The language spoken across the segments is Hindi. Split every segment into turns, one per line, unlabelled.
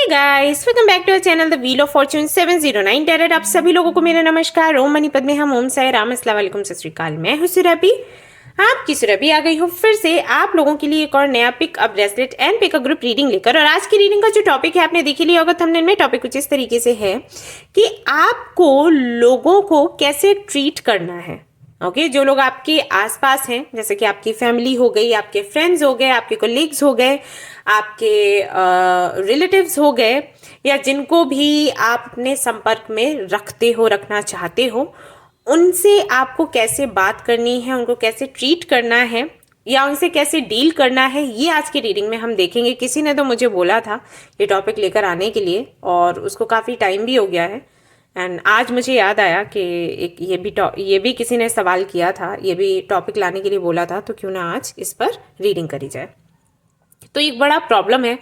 Hey guys, welcome back to our channel the wheel of fortune 709 tarot. आप सभी लोगों को मेरा नमस्कार। ओम मनी पद्मे हम, ओम साई राम, अस्सलाम वालेकुम, सत श्री अकाल। मैं हूं सुरभि, आपकी सुरभि आ गई हूँ फिर से आप लोगों के लिए एक और नया pick up bracelet and pick up group reading लेकर। और आज की रीडिंग का जो टॉपिक है आपने देख ही लिया होगा थंबनेल में। टॉपिक कुछ इस तरीके से है कि आपको लोगों को कैसे ट्रीट करना है। ओके जो लोग आपके आसपास हैं, जैसे कि आपकी फैमिली हो गई, आपके फ्रेंड्स हो गए, आपके कोलीग्स हो गए, आपके रिलेटिव्स हो गए, या जिनको भी आप अपने संपर्क में रखते हो, रखना चाहते हो, उनसे आपको कैसे बात करनी है, उनको कैसे ट्रीट करना है या उनसे कैसे डील करना है, ये आज की रीडिंग में हम देखेंगे। किसी ने तो मुझे बोला था ये टॉपिक लेकर आने के लिए और उसको काफ़ी टाइम भी हो गया है। एंड आज मुझे याद आया कि एक ये भी किसी ने सवाल किया था, ये भी टॉपिक लाने के लिए बोला था, तो क्यों ना आज इस पर रीडिंग करी जाए। तो एक बड़ा प्रॉब्लम है,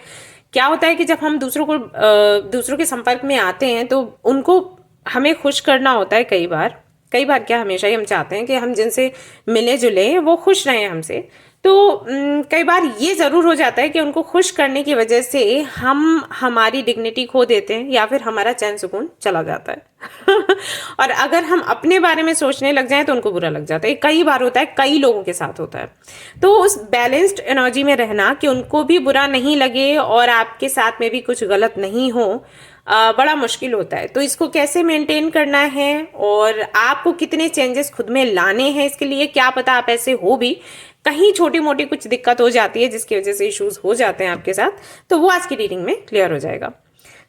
क्या होता है कि जब हम दूसरों के संपर्क में आते हैं तो उनको हमें खुश करना होता है। कई बार क्या, हमेशा ही हम चाहते हैं कि हम जिनसे मिले जुले वो खुश रहें हमसे। तो कई बार ये ज़रूर हो जाता है कि उनको खुश करने की वजह से हम हमारी डिग्निटी खो देते हैं या फिर हमारा चैन सुकून चला जाता है और अगर हम अपने बारे में सोचने लग जाएं तो उनको बुरा लग जाता है। कई बार होता है, कई लोगों के साथ होता है। तो उस बैलेंस्ड एनर्जी में रहना कि उनको भी बुरा नहीं लगे और आपके साथ में भी कुछ गलत नहीं हो, बड़ा मुश्किल होता है। तो इसको कैसे मेंटेन करना है और आपको कितने चेंजेस खुद में लाने हैं, इसके लिए क्या पता आप ऐसे हो भी, कहीं छोटी मोटी कुछ दिक्कत हो जाती है जिसकी वजह से इश्यूज हो जाते हैं आपके साथ, तो वो आज की रीडिंग में क्लियर हो जाएगा।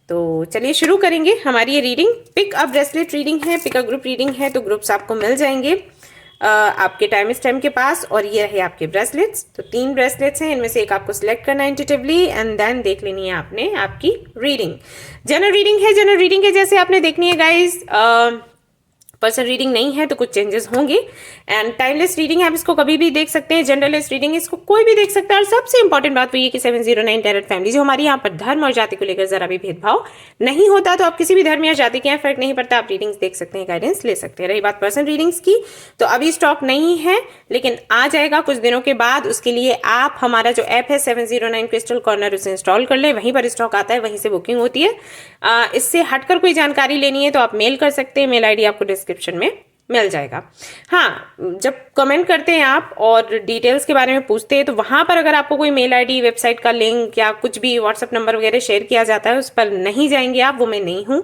तो चलिए शुरू करेंगे हमारी ये reading. Pick up bracelet reading है, पिक अप ग्रुप रीडिंग है, तो ग्रुप्स आपको मिल जाएंगे आपके टाइम स्टैम्प के पास। और ये है आपके ब्रेसलेट्स। तो 3 ब्रेसलेट्स हैं, इनमें से एक आपको सिलेक्ट करना है इंट्यूटिवली एंड देन देख लेनी है आपने आपकी रीडिंग। जनरल रीडिंग है, जनरल रीडिंग के जैसे आपने देखनी है गाइज। पर्सनल रीडिंग नहीं है तो कुछ चेंजेस होंगे। एंड टाइमलेस रीडिंग है, आप इसको कभी भी देख सकते हैं। जनरलेस रीडिंग इसको कोई भी देख सकता है। और सबसे इंपॉर्टेंट बात तो ये कि 709 टैरेट फैमिली जो हमारी यहाँ पर धर्म और जाति को लेकर जरा भी भेदभाव नहीं होता। तो आप किसी भी धर्म या जाति के यहाँ फर्क नहीं पड़ता, आप रीडिंग्स देख सकते हैं, गाइडेंस ले सकते हैं। रही बात पर्सनल रीडिंग्स की, तो अभी स्टॉक नहीं है लेकिन आ जाएगा कुछ दिनों के बाद। उसके लिए आप हमारा जो ऐप है 709 क्रिस्टल कॉर्नर, उसे इंस्टॉल कर ले, वहीं पर स्टॉक आता है, वहीं से बुकिंग होती है। इससे हटकर कोई जानकारी लेनी है तो आप मेल कर सकते हैं, मेल आईडी आपको डिस्क्रिप्शन में मिल जाएगा। हाँ, जब कमेंट करते हैं आप और डिटेल्स के बारे में पूछते हैं तो वहां पर अगर आपको कोई मेल आईडी, वेबसाइट का लिंक या कुछ भी व्हाट्सएप नंबर वगैरह शेयर किया जाता है, उस पर नहीं जाएंगे आप, वो मैं नहीं हूँ।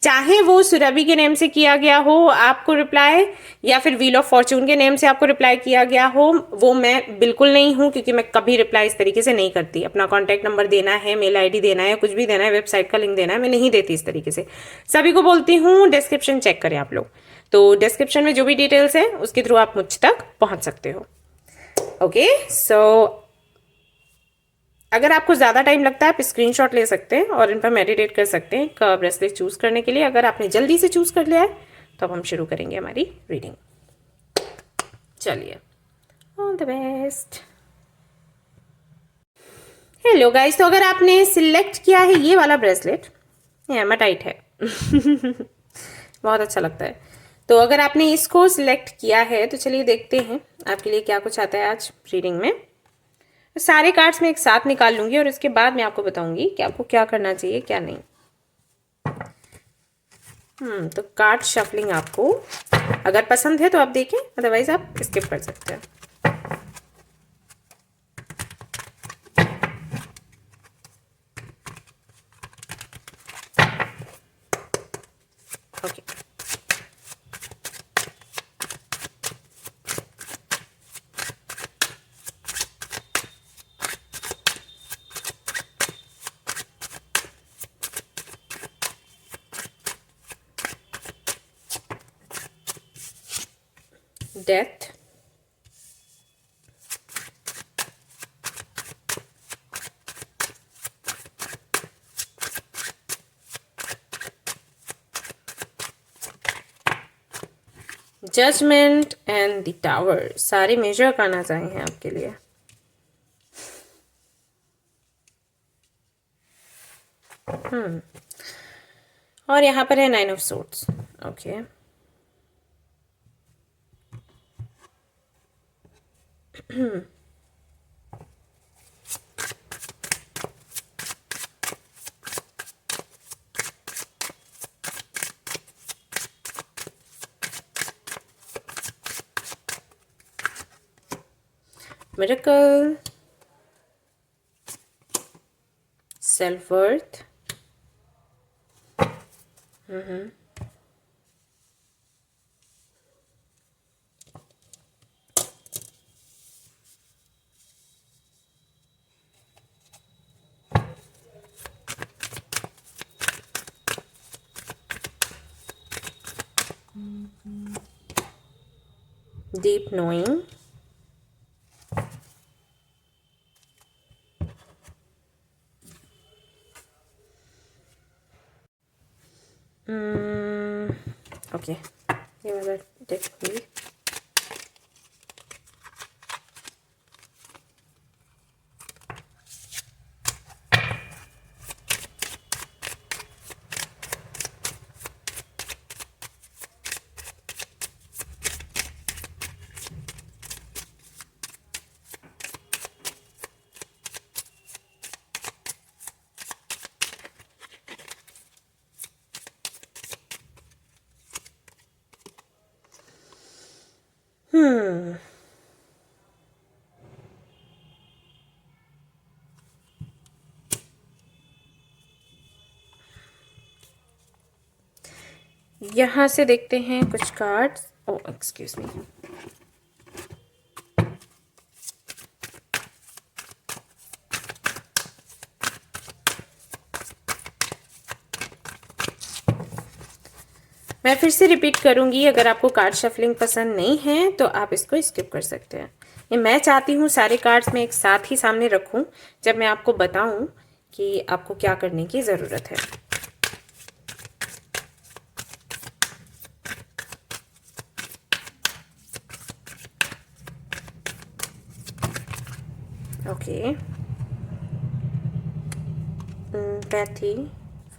चाहे वो सुरभि के नेम से किया गया हो आपको रिप्लाई, या फिर व्हील ऑफ फॉर्च्यून के नेम से आपको रिप्लाई किया गया हो, वो मैं बिल्कुल नहीं हूँ, क्योंकि मैं कभी रिप्लाई इस तरीके से नहीं करती। अपना कॉन्टैक्ट नंबर देना है, मेल आईडी देना है, कुछ भी देना है, वेबसाइट का लिंक देना है, मैं नहीं देती इस तरीके से। सभी को बोलती हूँ डिस्क्रिप्शन चेक करें आप लोग। तो डिस्क्रिप्शन में जो भी डिटेल्स है उसके थ्रू आप मुझ तक पहुंच सकते हो। ओके, सो अगर आपको ज़्यादा टाइम लगता है आप स्क्रीनशॉट ले सकते हैं और इन पर मेडिटेट कर सकते हैं का ब्रेसलेट चूज करने के लिए। अगर आपने जल्दी से चूज कर लिया है तो अब हम शुरू करेंगे हमारी रीडिंग। चलिए, all the best. Hello guys, तो अगर आपने सिलेक्ट किया है ये वाला ब्रेसलेट, ये हेमाटाइट है बहुत अच्छा लगता है। तो अगर आपने इसको सिलेक्ट किया है तो चलिए देखते हैं आपके लिए क्या कुछ आता है आज रीडिंग में। सारे कार्ड्स मैं एक साथ निकाल लूंगी और इसके बाद मैं आपको बताऊंगी कि आपको क्या करना चाहिए क्या नहीं। तो कार्ड शफलिंग आपको अगर पसंद है तो आप देखें, अदरवाइज आप स्किप कर सकते हैं। Okay, death, judgement and the tower. सारे मेजर करना चाहिए आपके लिए। और यहाँ पर है 9 of swords. Okay, miracle, self worth, deep knowing, okay, ये वाला देखूंगी। यहाँ से देखते हैं कुछ कार्ड्स। ओ एक्सक्यूज मी, मैं फिर से रिपीट करूंगी, अगर आपको कार्ड शफलिंग पसंद नहीं है तो आप इसको स्किप कर सकते हैं। ये मैं चाहती हूँ सारे कार्ड्स मैं एक साथ ही सामने रखूं जब मैं आपको बताऊं कि आपको क्या करने की ज़रूरत है। ओके, पैथी,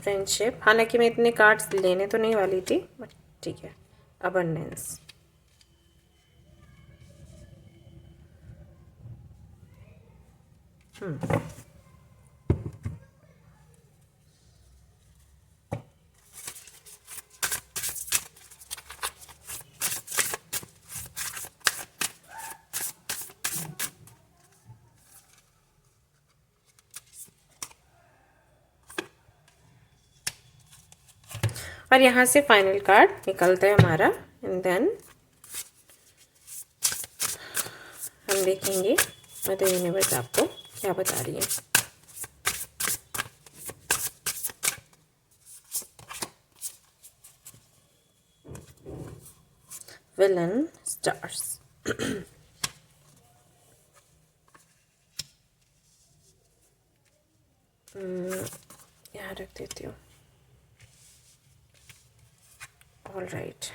फ्रेंडशिप, हालांकि मैं इतने कार्ड्स लेने तो नहीं वाली थी, बट ठीक है। अबंडेंस, और यहाँ से फाइनल कार्ड निकलता है हमारा, एंड देन हम देखेंगे मदर यूनिवर्स आपको क्या बता रही है। विलन, स्टार्स, यहाँ रख देती हूँ। ऑल राइट,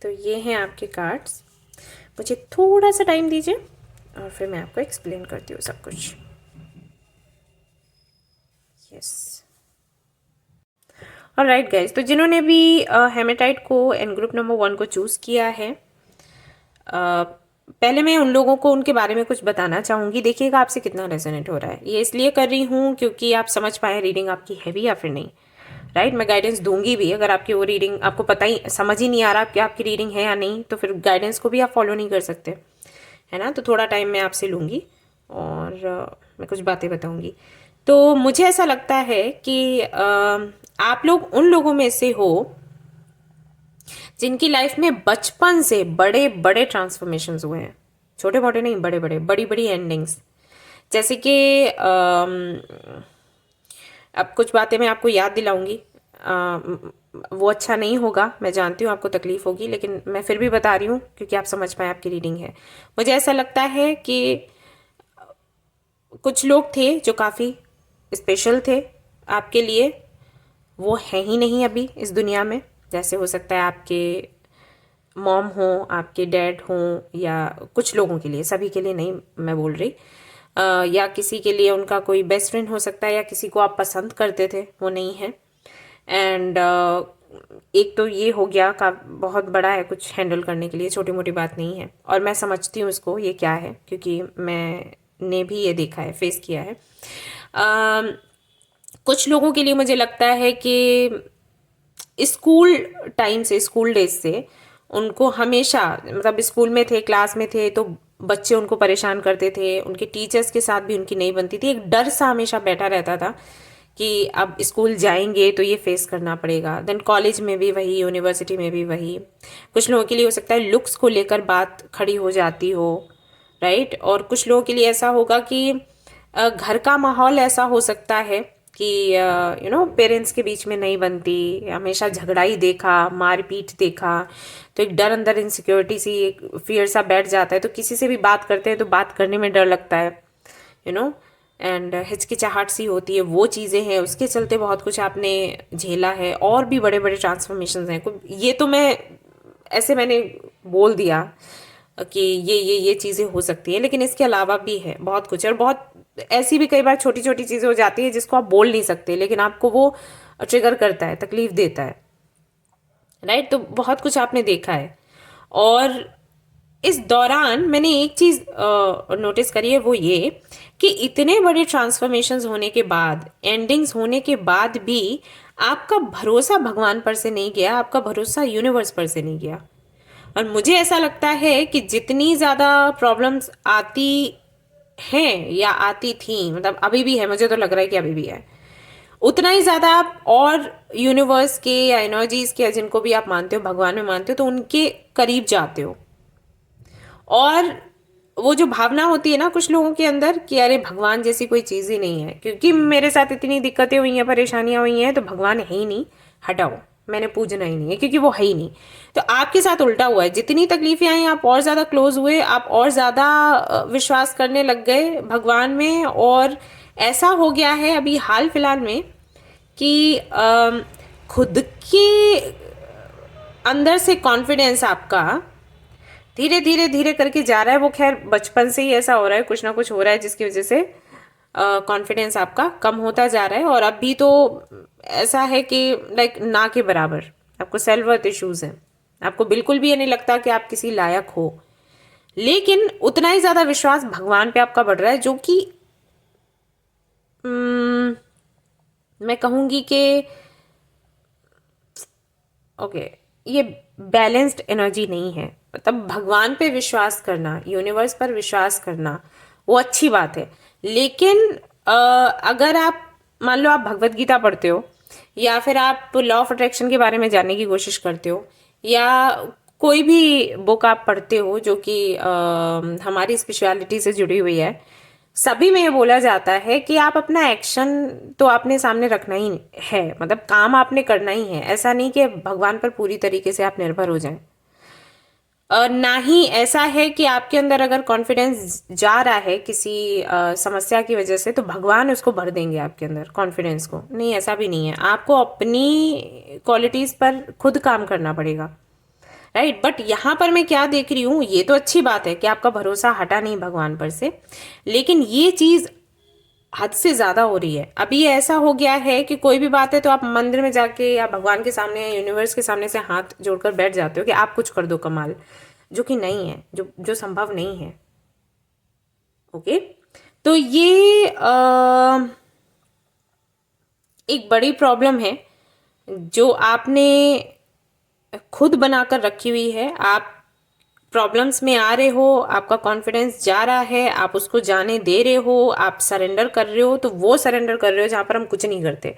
तो ये हैं आपके कार्ड्स। मुझे थोड़ा सा टाइम दीजिए और फिर मैं आपको एक्सप्लेन करती हूँ सब कुछ। यस, ऑल राइट गाइज, तो जिन्होंने भी हेमेटाइट को एंड ग्रुप नंबर 1 को चूज़ किया है, पहले मैं उन लोगों को उनके बारे में कुछ बताना चाहूँगी। देखिएगा आपसे कितना रेजोनेट हो रहा है। ये इसलिए कर रही हूँ क्योंकि आप समझ पाए रीडिंग आपकी है भी या फिर नहीं, राइट। मैं गाइडेंस दूंगी भी, अगर आपकी वो रीडिंग आपको पता ही समझ ही नहीं आ रहा कि आपकी रीडिंग है या नहीं, तो फिर गाइडेंस को भी आप फॉलो नहीं कर सकते, है ना। तो थोड़ा टाइम मैं आपसे लूँगी और मैं कुछ बातें बताऊँगी। तो मुझे ऐसा लगता है कि आप लोग उन लोगों में से हो जिनकी लाइफ में बचपन से बड़े बड़े ट्रांसफॉर्मेशंस हुए हैं, छोटे मोटे नहीं, बड़े बड़े, बड़ी बड़ी एंडिंग्स। जैसे कि अब कुछ बातें मैं आपको याद दिलाऊंगी, वो अच्छा नहीं होगा, मैं जानती हूँ आपको तकलीफ होगी, लेकिन मैं फिर भी बता रही हूँ क्योंकि आप समझ पाए आपकी रीडिंग है। मुझे ऐसा लगता है कि कुछ लोग थे जो काफ़ी स्पेशल थे आपके लिए, वो है ही नहीं अभी इस दुनिया में। जैसे हो सकता है आपके मॉम हो, आपके डैड हो, या कुछ लोगों के लिए, सभी के लिए नहीं मैं बोल रही, या किसी के लिए उनका कोई बेस्ट फ्रेंड हो सकता है, या किसी को आप पसंद करते थे वो नहीं है। एंड एक तो ये हो गया का बहुत बड़ा है कुछ हैंडल करने के लिए, छोटी मोटी बात नहीं है, और मैं समझती हूँ इसको ये क्या है, क्योंकि मैंने भी ये देखा है, फेस किया है। कुछ लोगों के लिए मुझे लगता है कि स्कूल टाइम से, स्कूल डेज से उनको हमेशा, मतलब स्कूल में थे, क्लास में थे, तो बच्चे उनको परेशान करते थे, उनके टीचर्स के साथ भी उनकी नहीं बनती थी। एक डर सा हमेशा बैठा रहता था कि अब स्कूल जाएंगे तो ये फेस करना पड़ेगा। देन कॉलेज में भी वही, यूनिवर्सिटी में भी वही। कुछ लोगों के लिए हो सकता है लुक्स को लेकर बात खड़ी हो जाती हो, राइट। और कुछ लोगों के लिए ऐसा होगा कि घर का माहौल ऐसा हो सकता है कि पेरेंट्स के बीच में नहीं बनती, हमेशा झगड़ा ही देखा, मारपीट देखा, तो एक डर अंदर, इनसिक्योरिटी सी, एक फियर सा बैठ जाता है। तो किसी से भी बात करते हैं तो बात करने में डर लगता है, एंड हिचकिचाहट सी होती है। वो चीज़ें हैं, उसके चलते बहुत कुछ आपने झेला है। और भी बड़े बड़े ट्रांसफॉर्मेशंस हैं। ये तो मैंने बोल दिया कि ये चीज़ें हो सकती हैं, लेकिन इसके अलावा भी है बहुत कुछ। और बहुत ऐसी भी कई बार छोटी छोटी चीज़ें हो जाती है जिसको आप बोल नहीं सकते, लेकिन आपको वो ट्रिगर करता है, तकलीफ देता है, राइट। तो बहुत कुछ आपने देखा है। और इस दौरान मैंने एक चीज़ नोटिस करी है, वो ये कि इतने बड़े ट्रांसफॉर्मेशंस होने के बाद, एंडिंग्स होने के बाद भी आपका भरोसा भगवान पर से नहीं गया, आपका भरोसा यूनिवर्स पर से नहीं गया। और मुझे ऐसा लगता है कि जितनी ज़्यादा प्रॉब्लम्स आती हैं या आती थी, मतलब अभी भी है, मुझे तो लग रहा है कि अभी भी है, उतना ही ज़्यादा आप और यूनिवर्स के या एनर्जीज के, जिनको भी आप मानते हो, भगवान में मानते हो, तो उनके करीब जाते हो। और वो जो भावना होती है ना कुछ लोगों के अंदर कि अरे भगवान जैसी कोई चीज़ ही नहीं है, क्योंकि मेरे साथ इतनी दिक्कतें हुई हैं, परेशानियां हुई हैं, तो भगवान है ही नहीं, हटाओ, मैंने पूजना ही नहीं है, क्योंकि वो है ही नहीं। तो आपके साथ उल्टा हुआ है, जितनी तकलीफें आई आप और ज़्यादा क्लोज हुए, आप और ज़्यादा विश्वास करने लग गए भगवान में। और ऐसा हो गया है अभी हाल फिलहाल में कि खुद के अंदर से कॉन्फिडेंस आपका धीरे धीरे धीरे करके जा रहा है। वो खैर बचपन से ही ऐसा हो रहा है, कुछ ना कुछ हो रहा है जिसकी वजह से कॉन्फिडेंस आपका कम होता जा रहा है। और अभी तो ऐसा है कि लाइक ना के बराबर आपको सेल्फ वर्थ इश्यूज हैं, आपको बिल्कुल भी ये नहीं लगता कि आप किसी लायक हो। लेकिन उतना ही ज़्यादा विश्वास भगवान पे आपका बढ़ रहा है, जो कि मैं कहूँगी कि ओके, ये बैलेंस्ड एनर्जी नहीं है। मतलब भगवान पे विश्वास करना, यूनिवर्स पर विश्वास करना, वो अच्छी बात है। लेकिन अगर आप मान लो आप भगवत गीता पढ़ते हो, या फिर आप लॉ ऑफ अट्रैक्शन के बारे में जानने की कोशिश करते हो, या कोई भी बुक आप पढ़ते हो जो कि हमारी स्पिरिचुअलिटी से जुड़ी हुई है, सभी में ये बोला जाता है कि आप अपना एक्शन तो आपने सामने रखना ही है, मतलब काम आपने करना ही है। ऐसा नहीं कि भगवान पर पूरी तरीके से आप निर्भर हो जाएं। ना ही ऐसा है कि आपके अंदर अगर कॉन्फिडेंस जा रहा है किसी समस्या की वजह से, तो भगवान उसको भर देंगे आपके अंदर कॉन्फिडेंस को। नहीं, ऐसा भी नहीं है। आपको अपनी क्वालिटीज़ पर खुद काम करना पड़ेगा, राइट। बट यहाँ पर मैं क्या देख रही हूँ, ये तो अच्छी बात है कि आपका भरोसा हटा नहीं भगवान पर से, लेकिन ये चीज़ हद से ज़्यादा हो रही है। अभी ऐसा हो गया है कि कोई भी बात है तो आप मंदिर में जाके या भगवान के सामने या यूनिवर्स के सामने से हाथ जोड़कर बैठ जाते हो कि आप कुछ कर दो कमाल, जो कि नहीं है, जो संभव नहीं है। ओके, तो ये एक बड़ी प्रॉब्लम है जो आपने खुद बनाकर रखी हुई है। आप प्रॉब्लम्स में आ रहे हो, आपका कॉन्फिडेंस जा रहा है, आप उसको जाने दे रहे हो, आप सरेंडर कर रहे हो, तो वो सरेंडर कर रहे हो जहाँ पर हम कुछ नहीं करते।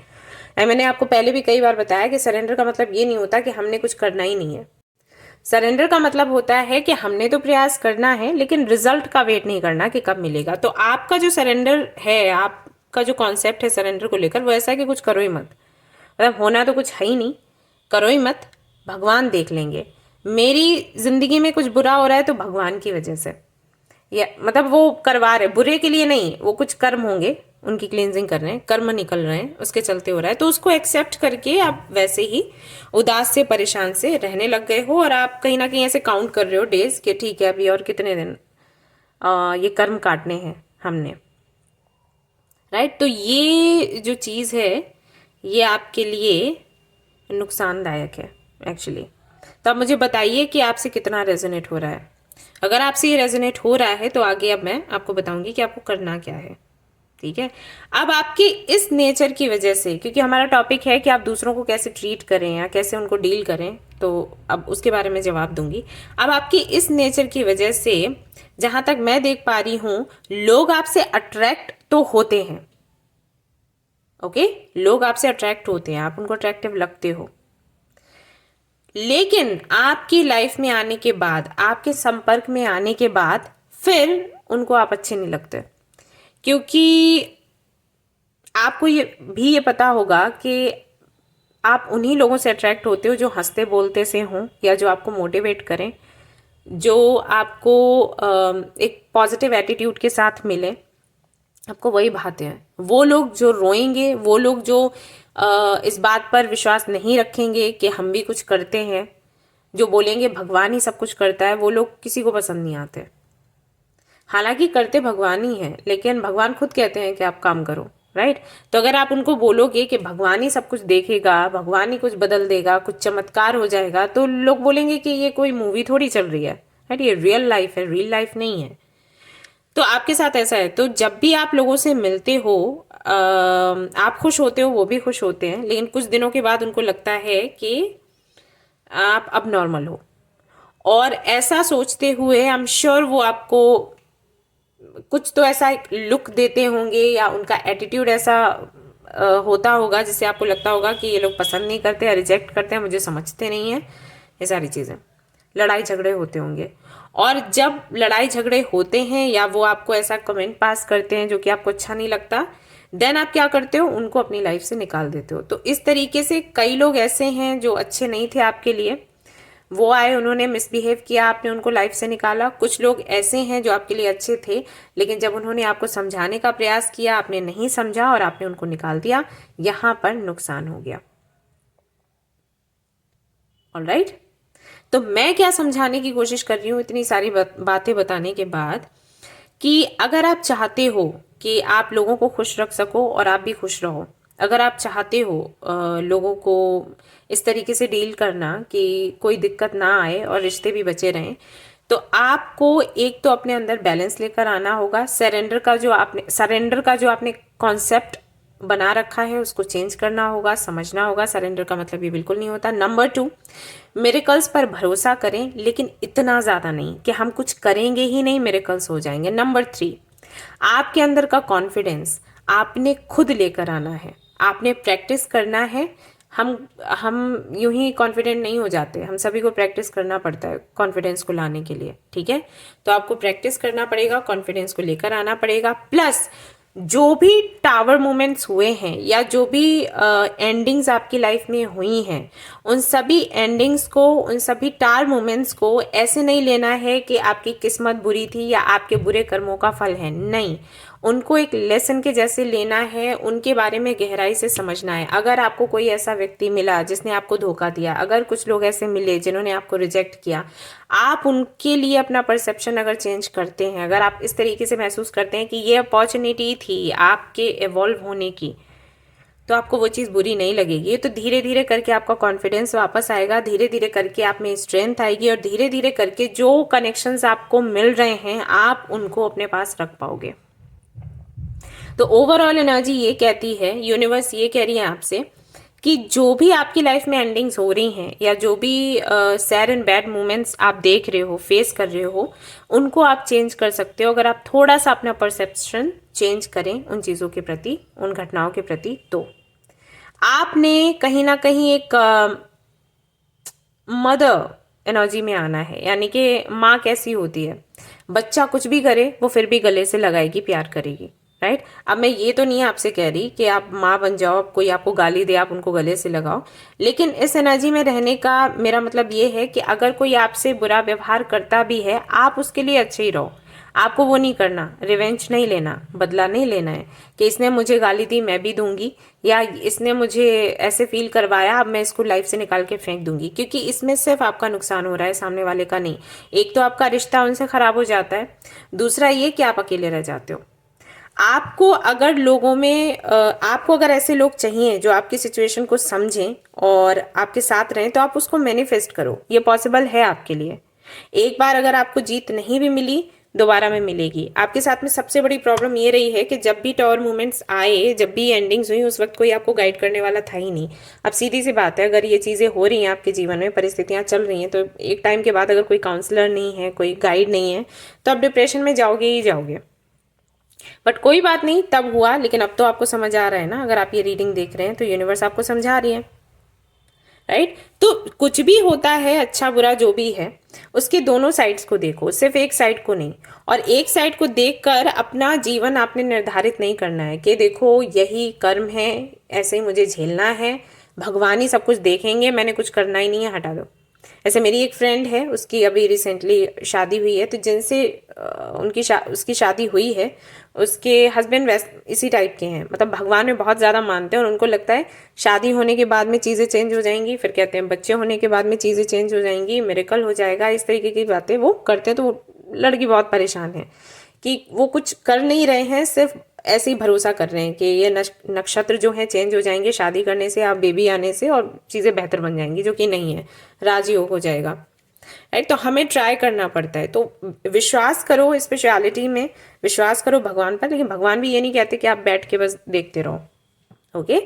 मैंने आपको पहले भी कई बार बताया कि सरेंडर का मतलब ये नहीं होता कि हमने कुछ करना ही नहीं है। सरेंडर का मतलब होता है कि हमने तो प्रयास करना है, लेकिन रिजल्ट का वेट नहीं करना कि कब मिलेगा। तो आपका जो सरेंडर है, आपका जो कॉन्सेप्ट है सरेंडर को लेकर, वो ऐसा है कि कुछ करो ही मत, मतलब होना तो कुछ है ही नहीं, करो ही मत, भगवान देख लेंगे। मेरी जिंदगी में कुछ बुरा हो रहा है तो भगवान की वजह से, या मतलब वो करवा रहे, बुरे के लिए नहीं, वो कुछ कर्म होंगे, उनकी क्लींजिंग कर रहे हैं, कर्म निकल रहे हैं, उसके चलते हो रहा है। तो उसको एक्सेप्ट करके आप वैसे ही उदास से, परेशान से रहने लग गए हो। और आप कहीं ना कहीं ऐसे काउंट कर रहे हो डेज कि ठीक है, अभी और कितने दिन ये कर्म काटने हैं हमने, राइट। तो ये जो चीज़ है ये आपके लिए नुकसानदायक है एक्चुअली। तो आप मुझे बताइए कि आपसे कितना रेजोनेट हो रहा है। अगर आपसे ये रेजोनेट हो रहा है तो आगे अब मैं आपको बताऊंगी कि आपको करना क्या है, ठीक है। अब आपकी इस नेचर की वजह से, क्योंकि हमारा टॉपिक है कि आप दूसरों को कैसे ट्रीट करें या कैसे उनको डील करें, तो अब उसके बारे में जवाब दूंगी। अब आपकी इस नेचर की वजह से जहां तक मैं देख पा रही हूं, लोग आपसे अट्रैक्ट तो होते हैं। ओके, लोग आपसे अट्रैक्ट होते हैं, आप उनको अट्रैक्टिव लगते हो, लेकिन आपकी लाइफ में आने के बाद, आपके संपर्क में आने के बाद फिर उनको आप अच्छे नहीं लगते, क्योंकि आपको ये पता होगा कि आप उन्हीं लोगों से अट्रैक्ट होते हो जो हंसते बोलते से हों, या जो आपको मोटिवेट करें, जो आपको एक पॉजिटिव एटीट्यूड के साथ मिले, आपको वही भाते हैं। वो लोग जो रोएंगे, वो लोग जो इस बात पर विश्वास नहीं रखेंगे कि हम भी कुछ करते हैं, जो बोलेंगे भगवान ही सब कुछ करता है, वो लोग किसी को पसंद नहीं आते। हालांकि करते भगवान ही हैं, लेकिन भगवान खुद कहते हैं कि आप काम करो, राइट। तो अगर आप उनको बोलोगे कि भगवान ही सब कुछ देखेगा, भगवान ही कुछ बदल देगा, कुछ चमत्कार हो जाएगा, तो लोग बोलेंगे कि ये कोई मूवी थोड़ी चल रही है, राइट, ये रियल लाइफ है, रियल लाइफ नहीं है। तो आपके साथ ऐसा है। तो जब भी आप लोगों से मिलते हो, आप खुश होते हो, वो भी खुश होते हैं, लेकिन कुछ दिनों के बाद उनको लगता है कि आप अब नॉर्मल हो, और ऐसा सोचते हुए आई एम श्योर वो आपको कुछ तो ऐसा लुक देते होंगे, या उनका एटीट्यूड ऐसा होता होगा जिससे आपको लगता होगा कि ये लोग पसंद नहीं करते, रिजेक्ट करते हैं, मुझे समझते नहीं है, ये सारी चीज़ें। लड़ाई झगड़े होते होंगे, और जब लड़ाई झगड़े होते हैं या वो आपको ऐसा कमेंट पास करते हैं जो कि आपको अच्छा नहीं लगता, देन आप क्या करते हो, उनको अपनी लाइफ से निकाल देते हो। तो इस तरीके से कई लोग ऐसे हैं जो अच्छे नहीं थे आपके लिए, वो आए, उन्होंने मिसबिहेव किया, आपने उनको लाइफ से निकाला। कुछ लोग ऐसे हैं जो आपके लिए अच्छे थे, लेकिन जब उन्होंने आपको समझाने का प्रयास किया, आपने नहीं समझा और आपने उनको निकाल दिया, यहां पर नुकसान हो गया। ऑलराइट, तो मैं क्या समझाने की कोशिश कर रही हूँ इतनी सारी बातें बताने के बाद, कि अगर आप चाहते हो कि आप लोगों को खुश रख सको और आप भी खुश रहो, अगर आप चाहते हो लोगों को इस तरीके से डील करना कि कोई दिक्कत ना आए और रिश्ते भी बचे रहें, तो आपको एक तो अपने अंदर बैलेंस लेकर आना होगा। सरेंडर का जो आपने कॉन्सेप्ट बना रखा है उसको चेंज करना होगा, समझना होगा। सरेंडर का मतलब ये बिल्कुल नहीं होता। नंबर 2, मिरेकल्स पर भरोसा करें, लेकिन इतना ज़्यादा नहीं कि हम कुछ करेंगे ही नहीं, मिरेकल्स हो जाएंगे। नंबर 3, आपके अंदर का कॉन्फिडेंस आपने खुद लेकर आना है, आपने प्रैक्टिस करना है। हम यूं ही कॉन्फिडेंट नहीं हो जाते, हम सभी को प्रैक्टिस करना पड़ता है कॉन्फिडेंस को लाने के लिए, ठीक है। तो आपको प्रैक्टिस करना पड़ेगा, कॉन्फिडेंस को लेकर आना पड़ेगा। प्लस जो भी टावर मोमेंट्स हुए हैं या जो भी एंडिंग्स आपकी लाइफ में हुई हैं, उन सभी एंडिंग्स को, उन सभी टावर मोमेंट्स को ऐसे नहीं लेना है कि आपकी किस्मत बुरी थी या आपके बुरे कर्मों का फल है, नहीं। उनको एक लेसन के जैसे लेना है, उनके बारे में गहराई से समझना है। अगर आपको कोई ऐसा व्यक्ति मिला जिसने आपको धोखा दिया, अगर कुछ लोग ऐसे मिले जिन्होंने आपको रिजेक्ट किया, आप उनके लिए अपना परसेप्शन अगर चेंज करते हैं, अगर आप इस तरीके से महसूस करते हैं कि ये अपॉर्चुनिटी थी आपके इवॉल्व होने की, तो आपको वो चीज़ बुरी नहीं लगेगी। तो धीरे धीरे करके आपका कॉन्फिडेंस वापस आएगा, धीरे धीरे करके आप में स्ट्रेंथ आएगी, और धीरे धीरे करके जो कनेक्शंस आपको मिल रहे हैं आप उनको अपने पास रख पाओगे। तो ओवरऑल एनर्जी ये कहती है, यूनिवर्स ये कह रही है आपसे कि जो भी आपकी लाइफ में एंडिंग्स हो रही हैं या जो भी सैड एंड बैड मोमेंट्स आप देख रहे हो, फेस कर रहे हो, उनको आप चेंज कर सकते हो अगर आप थोड़ा सा अपना परसेप्शन चेंज करें उन चीज़ों के प्रति, उन घटनाओं के प्रति। तो आपने कहीं ना कहीं एक मदर एनर्जी में आना है, यानी कि माँ कैसी होती है, बच्चा कुछ भी करे वो फिर भी गले से लगाएगी, प्यार करेगी, राइट। अब मैं ये तो नहीं आपसे कह रही कि आप माँ बन जाओ, कोई आपको गाली दे आप उनको गले से लगाओ, लेकिन इस एनर्जी में रहने का मेरा मतलब ये है कि अगर कोई आपसे बुरा व्यवहार करता भी है, आप उसके लिए अच्छे ही रहो। आपको वो नहीं करना, रिवेंज नहीं लेना, बदला नहीं लेना है कि इसने मुझे गाली दी मैं भी दूंगी, या इसने मुझे ऐसे फील करवाया अब मैं इसको लाइफ से निकाल के फेंक दूंगी, क्योंकि इसमें सिर्फ आपका नुकसान हो रहा है, सामने वाले का नहीं। एक तो आपका रिश्ता उनसे खराब हो जाता है, दूसरा ये कि आप अकेले रह जाते हो। आपको अगर लोगों में आपको अगर ऐसे लोग चाहिए जो आपकी सिचुएशन को समझें और आपके साथ रहें, तो आप उसको मैनिफेस्ट करो, ये पॉसिबल है आपके लिए। एक बार अगर आपको जीत नहीं भी मिली, दोबारा में मिलेगी। आपके साथ में सबसे बड़ी प्रॉब्लम ये रही है कि जब भी टॉवर मूवमेंट्स आए, जब भी एंडिंग्स हुई, उस वक्त कोई आपको गाइड करने वाला था ही नहीं। अब सीधी सी बात है, अगर ये चीज़ें हो रही हैं आपके जीवन में, परिस्थितियाँ चल रही हैं, तो एक टाइम के बाद अगर कोई काउंसलर नहीं है, कोई गाइड नहीं है, तो आप डिप्रेशन में जाओगे ही जाओगे। बट कोई बात नहीं, तब हुआ, लेकिन अब तो आपको समझ आ रहा है ना। अगर आप ये रीडिंग देख रहे हैं तो यूनिवर्स आपको समझा रही है, राइट। तो कुछ भी होता है, अच्छा बुरा जो भी है, उसके दोनों साइड्स को देखो, सिर्फ एक साइड को नहीं। और एक साइड को देखकर अपना जीवन आपने निर्धारित नहीं करना है कि देखो यही कर्म है, ऐसे ही मुझे झेलना है, भगवान ही सब कुछ देखेंगे, मैंने कुछ करना ही नहीं है, हटा दो। ऐसे मेरी एक फ्रेंड है, उसकी अभी रिसेंटली शादी हुई है, तो जिनसे उसकी शादी हुई है, उसके हस्बैंड इसी टाइप के हैं, मतलब भगवान में बहुत ज़्यादा मानते हैं, और उनको लगता है शादी होने के बाद में चीज़ें चेंज हो जाएंगी, फिर कहते हैं बच्चे होने के बाद में चीज़ें चेंज हो जाएंगी, मिरेकल हो जाएगा, इस तरीके की बातें वो करते हैं। तो वो लड़की बहुत परेशान है कि वो कुछ कर नहीं रहे हैं, सिर्फ ऐसे ही भरोसा कर रहे हैं कि ये नक्षत्र जो है चेंज हो जाएंगे शादी करने से, आप बेबी आने से, और चीज़ें बेहतर बन जाएंगी, जो कि नहीं है, राजयोग हो जाएगा, राइट। तो हमें ट्राई करना पड़ता है। तो विश्वास करो, स्पेशलिटी में विश्वास करो भगवान पर, लेकिन भगवान भी ये नहीं कहते कि आप बैठ के बस देखते रहो, ओके।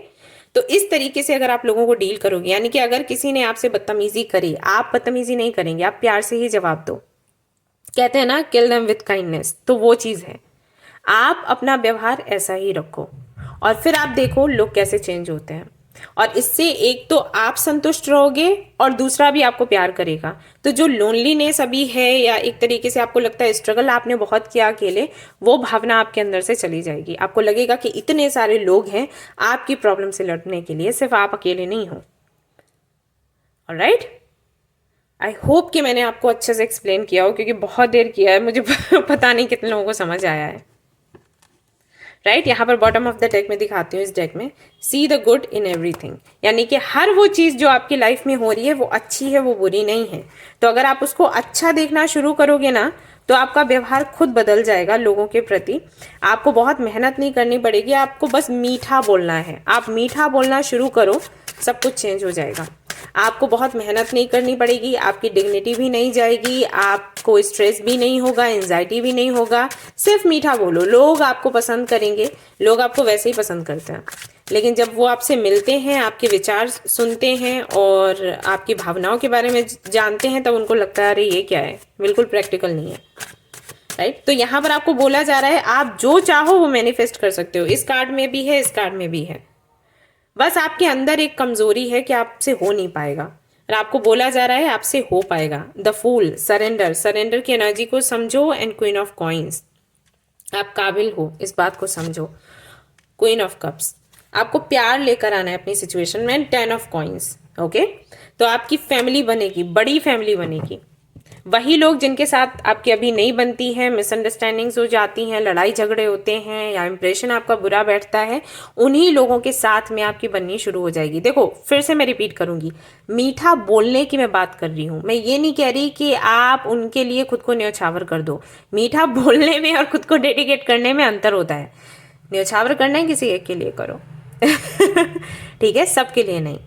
तो इस तरीके से अगर आप लोगों को डील करोगे, यानी कि अगर किसी ने आपसे बदतमीजी करी, आप बदतमीजी नहीं करेंगे, आप प्यार से ही जवाब दो। कहते हैं ना, किल देम विथ काइंडनेस, तो वो चीज़ है। आप अपना व्यवहार ऐसा ही रखो, और फिर आप देखो लोग कैसे चेंज होते हैं। और इससे एक तो आप संतुष्ट रहोगे, और दूसरा भी आपको प्यार करेगा। तो जो लोनलीनेस अभी है, या एक तरीके से आपको लगता है स्ट्रगल आपने बहुत किया अकेले, वो भावना आपके अंदर से चली जाएगी। आपको लगेगा कि इतने सारे लोग हैं आपकी प्रॉब्लम से लड़ने के लिए, सिर्फ आप अकेले नहीं हो। ऑलराइट, आई होप कि मैंने आपको अच्छे से एक्सप्लेन किया हो, क्योंकि बहुत देर किया है मुझे पता नहीं कितने लोगों को समझ आया है, राइट। यहाँ पर बॉटम ऑफ द डेक में दिखाती हूँ, इस डेक में see the good in everything, यानी कि हर वो चीज़ जो आपकी लाइफ में हो रही है वो अच्छी है, वो बुरी नहीं है। तो अगर आप उसको अच्छा देखना शुरू करोगे ना, तो आपका व्यवहार खुद बदल जाएगा लोगों के प्रति। आपको बहुत मेहनत नहीं करनी पड़ेगी, आपको बस मीठा बोलना है। आप मीठा बोलना शुरू करो, सब कुछ चेंज हो जाएगा। आपको बहुत मेहनत नहीं करनी पड़ेगी, आपकी डिग्निटी भी नहीं जाएगी, आपको स्ट्रेस भी नहीं होगा, एंजाइटी भी नहीं होगा। सिर्फ मीठा बोलो, लोग आपको पसंद करेंगे। लोग आपको वैसे ही पसंद करते हैं, लेकिन जब वो आपसे मिलते हैं, आपके विचार सुनते हैं और आपकी भावनाओं के बारे में जानते हैं, तब उनको लगता है अरे ये क्या है, बिल्कुल प्रैक्टिकल नहीं है, राइट। तो यहाँ पर आपको बोला जा रहा है आप जो चाहो वो मैनिफेस्ट कर सकते हो। इस कार्ड में भी है, इस कार्ड में भी है। बस आपके अंदर एक कमजोरी है कि आपसे हो नहीं पाएगा, और आपको बोला जा रहा है आपसे हो पाएगा। द फूल, सरेंडर, सरेंडर की एनर्जी को समझो। एंड क्वीन ऑफ कॉइन्स, आप काबिल हो, इस बात को समझो। क्वीन ऑफ कप्स, आपको प्यार लेकर आना है अपनी सिचुएशन में। 10 ऑफ कॉइन्स, ओके। तो आपकी फैमिली बनेगी, बड़ी फैमिली बनेगी। वही लोग जिनके साथ आपकी अभी नहीं बनती है, मिसअंडरस्टैंडिंग्स हो जाती हैं, लड़ाई झगड़े होते हैं, या इंप्रेशन आपका बुरा बैठता है, उन्हीं लोगों के साथ में आपकी बननी शुरू हो जाएगी। देखो, फिर से मैं रिपीट करूंगी, मीठा बोलने की मैं बात कर रही हूँ। मैं ये नहीं कह रही कि आप उनके लिए खुद को न्यौछावर कर दो। मीठा बोलने में और खुद को डेडिकेट करने में अंतर होता है। न्यौछावर करना है किसी एक के लिए करो ठीक है, सबके लिए नहीं।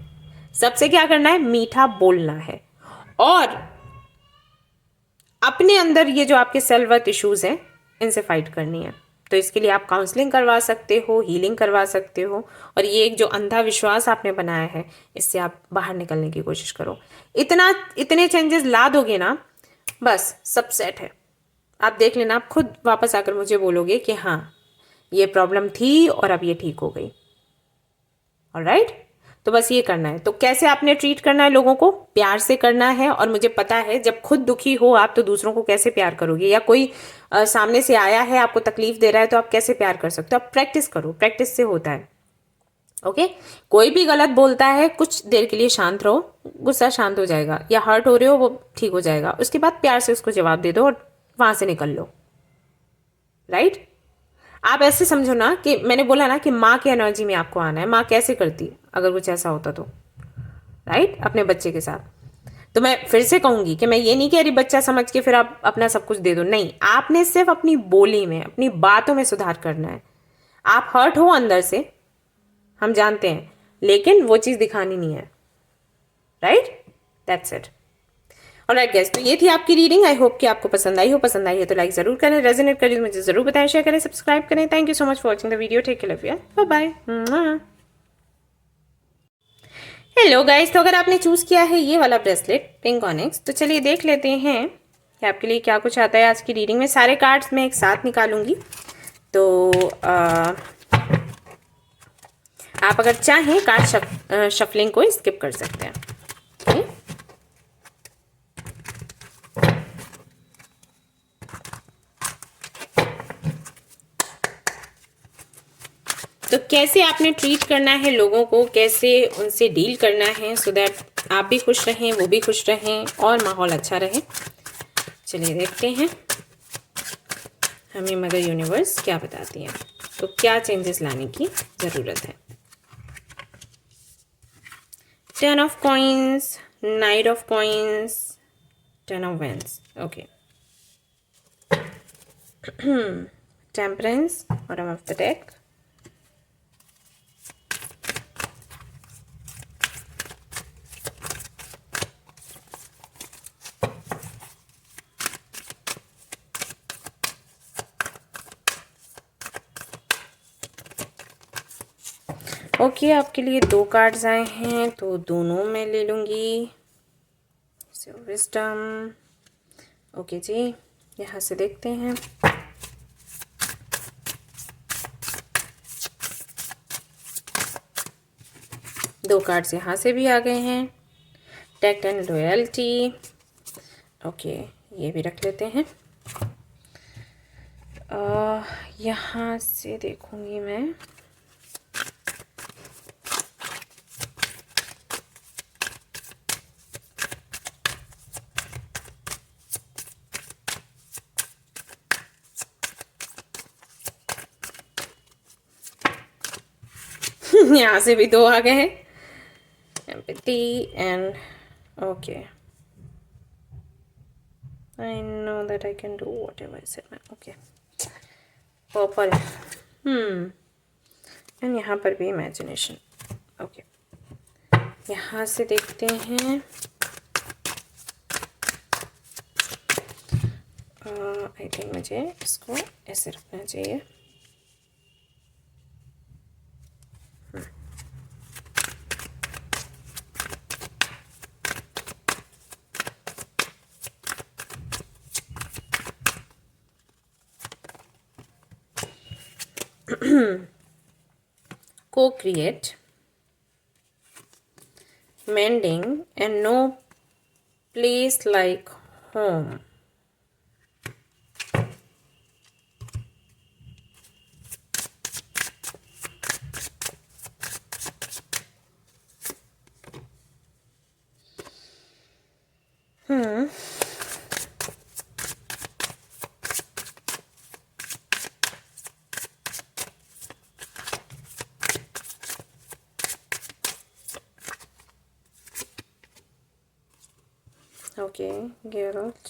सबसे क्या करना है, मीठा बोलना है। और अपने अंदर ये जो आपके सेल्फ वर्थ इश्यूज हैं, इनसे फाइट करनी है। तो इसके लिए आप काउंसलिंग करवा सकते हो, हीलिंग करवा सकते हो, और ये एक जो अंधा विश्वास आपने बनाया है, इससे आप बाहर निकलने की कोशिश करो। इतने चेंजेस ला दोगे ना, बस सब सेट है। आप देख लेना, आप खुद वापस आकर मुझे बोलोगे कि हाँ ये प्रॉब्लम थी और अब ये ठीक हो गई। ऑलराइट, तो बस ये करना है। तो कैसे आपने ट्रीट करना है लोगों को, प्यार से करना है। और मुझे पता है जब खुद दुखी हो आप, तो दूसरों को कैसे प्यार करोगे, या कोई सामने से आया है आपको तकलीफ दे रहा है, तो आप कैसे प्यार कर सकते हो। आप प्रैक्टिस करो, प्रैक्टिस से होता है, ओके। कोई भी गलत बोलता है, कुछ देर के लिए शांत रहो, गुस्सा शांत हो जाएगा, या हर्ट हो रहे हो वो ठीक हो जाएगा। उसके बाद प्यार से उसको जवाब दे दो और वहां से निकल लो, राइट। आप ऐसे समझो ना कि मैंने बोला ना कि माँ की एनर्जी में आपको आना है। माँ कैसे करती अगर कुछ ऐसा होता तो, राइट, अपने बच्चे के साथ। तो मैं फिर से कहूंगी कि मैं ये नहीं कह रही बच्चा समझ के फिर आप अपना सब कुछ दे दो, नहीं। आपने सिर्फ अपनी बोली में, अपनी बातों में सुधार करना है। आप हर्ट हो अंदर से, हम जानते हैं, लेकिन वो चीज़ दिखानी नहीं है, right, that's it. Alright guys, तो ये थी आपकी रीडिंग। आई होप कि आपको पसंद आई हो। पसंद आई है तो लाइक जरूर करें, रेजोनेट करें तो मुझे जरूर बताएं, शेयर करें, सब्सक्राइब करें। Thank you so much for watching the video. Take care, love you, bye bye. Hello guys, तो अगर आपने चूज किया है ये वाला ब्रेसलेट पिंक ऑनिक्स, तो चलिए देख लेते हैं कि आपके लिए क्या कुछ आता है आज की रीडिंग में। सारे कार्ड्स मैं एक साथ निकालूंगी, तो आप अगर चाहें कार्ड शफलिंग को स्किप कर सकते हैं। okay? तो कैसे आपने ट्रीट करना है लोगों को, कैसे उनसे डील करना है, सो दैट आप भी खुश रहें, वो भी खुश रहें और माहौल अच्छा रहे। चलिए देखते हैं हमें मदर यूनिवर्स क्या बताती है, तो क्या चेंजेस लाने की ज़रूरत है। 10 of coins, Knight of coins, 10 of wands. Okay. Temperance, bottom of the deck. Okay, आपके लिए 2 कार्ड्स आए हैं, तो दोनों मैं ले लूँगी। विजडम। ओके जी, यहाँ से देखते हैं। दो कार्ड्स यहाँ से भी आ गए हैं, टैक्ट एंड लॉयल्टी। ओके, ये भी रख लेते हैं। यहाँ से देखूँगी मैं। यहाँ से भी 2 आ गए हैं, empathy and okay, I know that I can do whatever I said. Okay, purple, and यहाँ पर भी imagination. Okay, यहाँ से देखते हैं। आई थिंक मुझे इसको ऐसे रखना चाहिए। Co-create, mending, and no place like home. Okay, Geralt.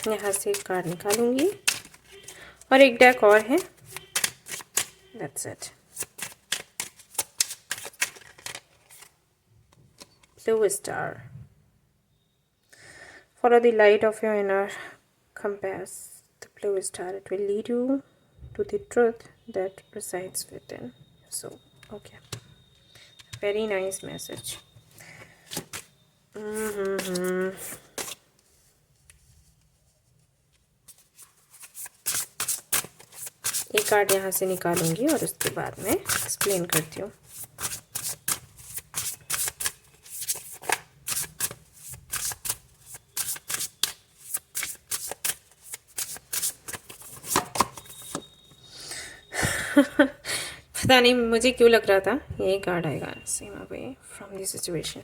यहाँ से एक कार्ड निकालूंगी और एक डेक और है। That's it. Blue star. Follow the light of your inner compass, the blue star. It will lead you to the truth that resides within. So, okay. Very nice message. एक कार्ड यहाँ से निकालूंगी और उसके बाद मैं एक्सप्लेन करती हूँ। पता नहीं मुझे क्यों लग रहा था यही कार्ड आएगा, same away from this situation.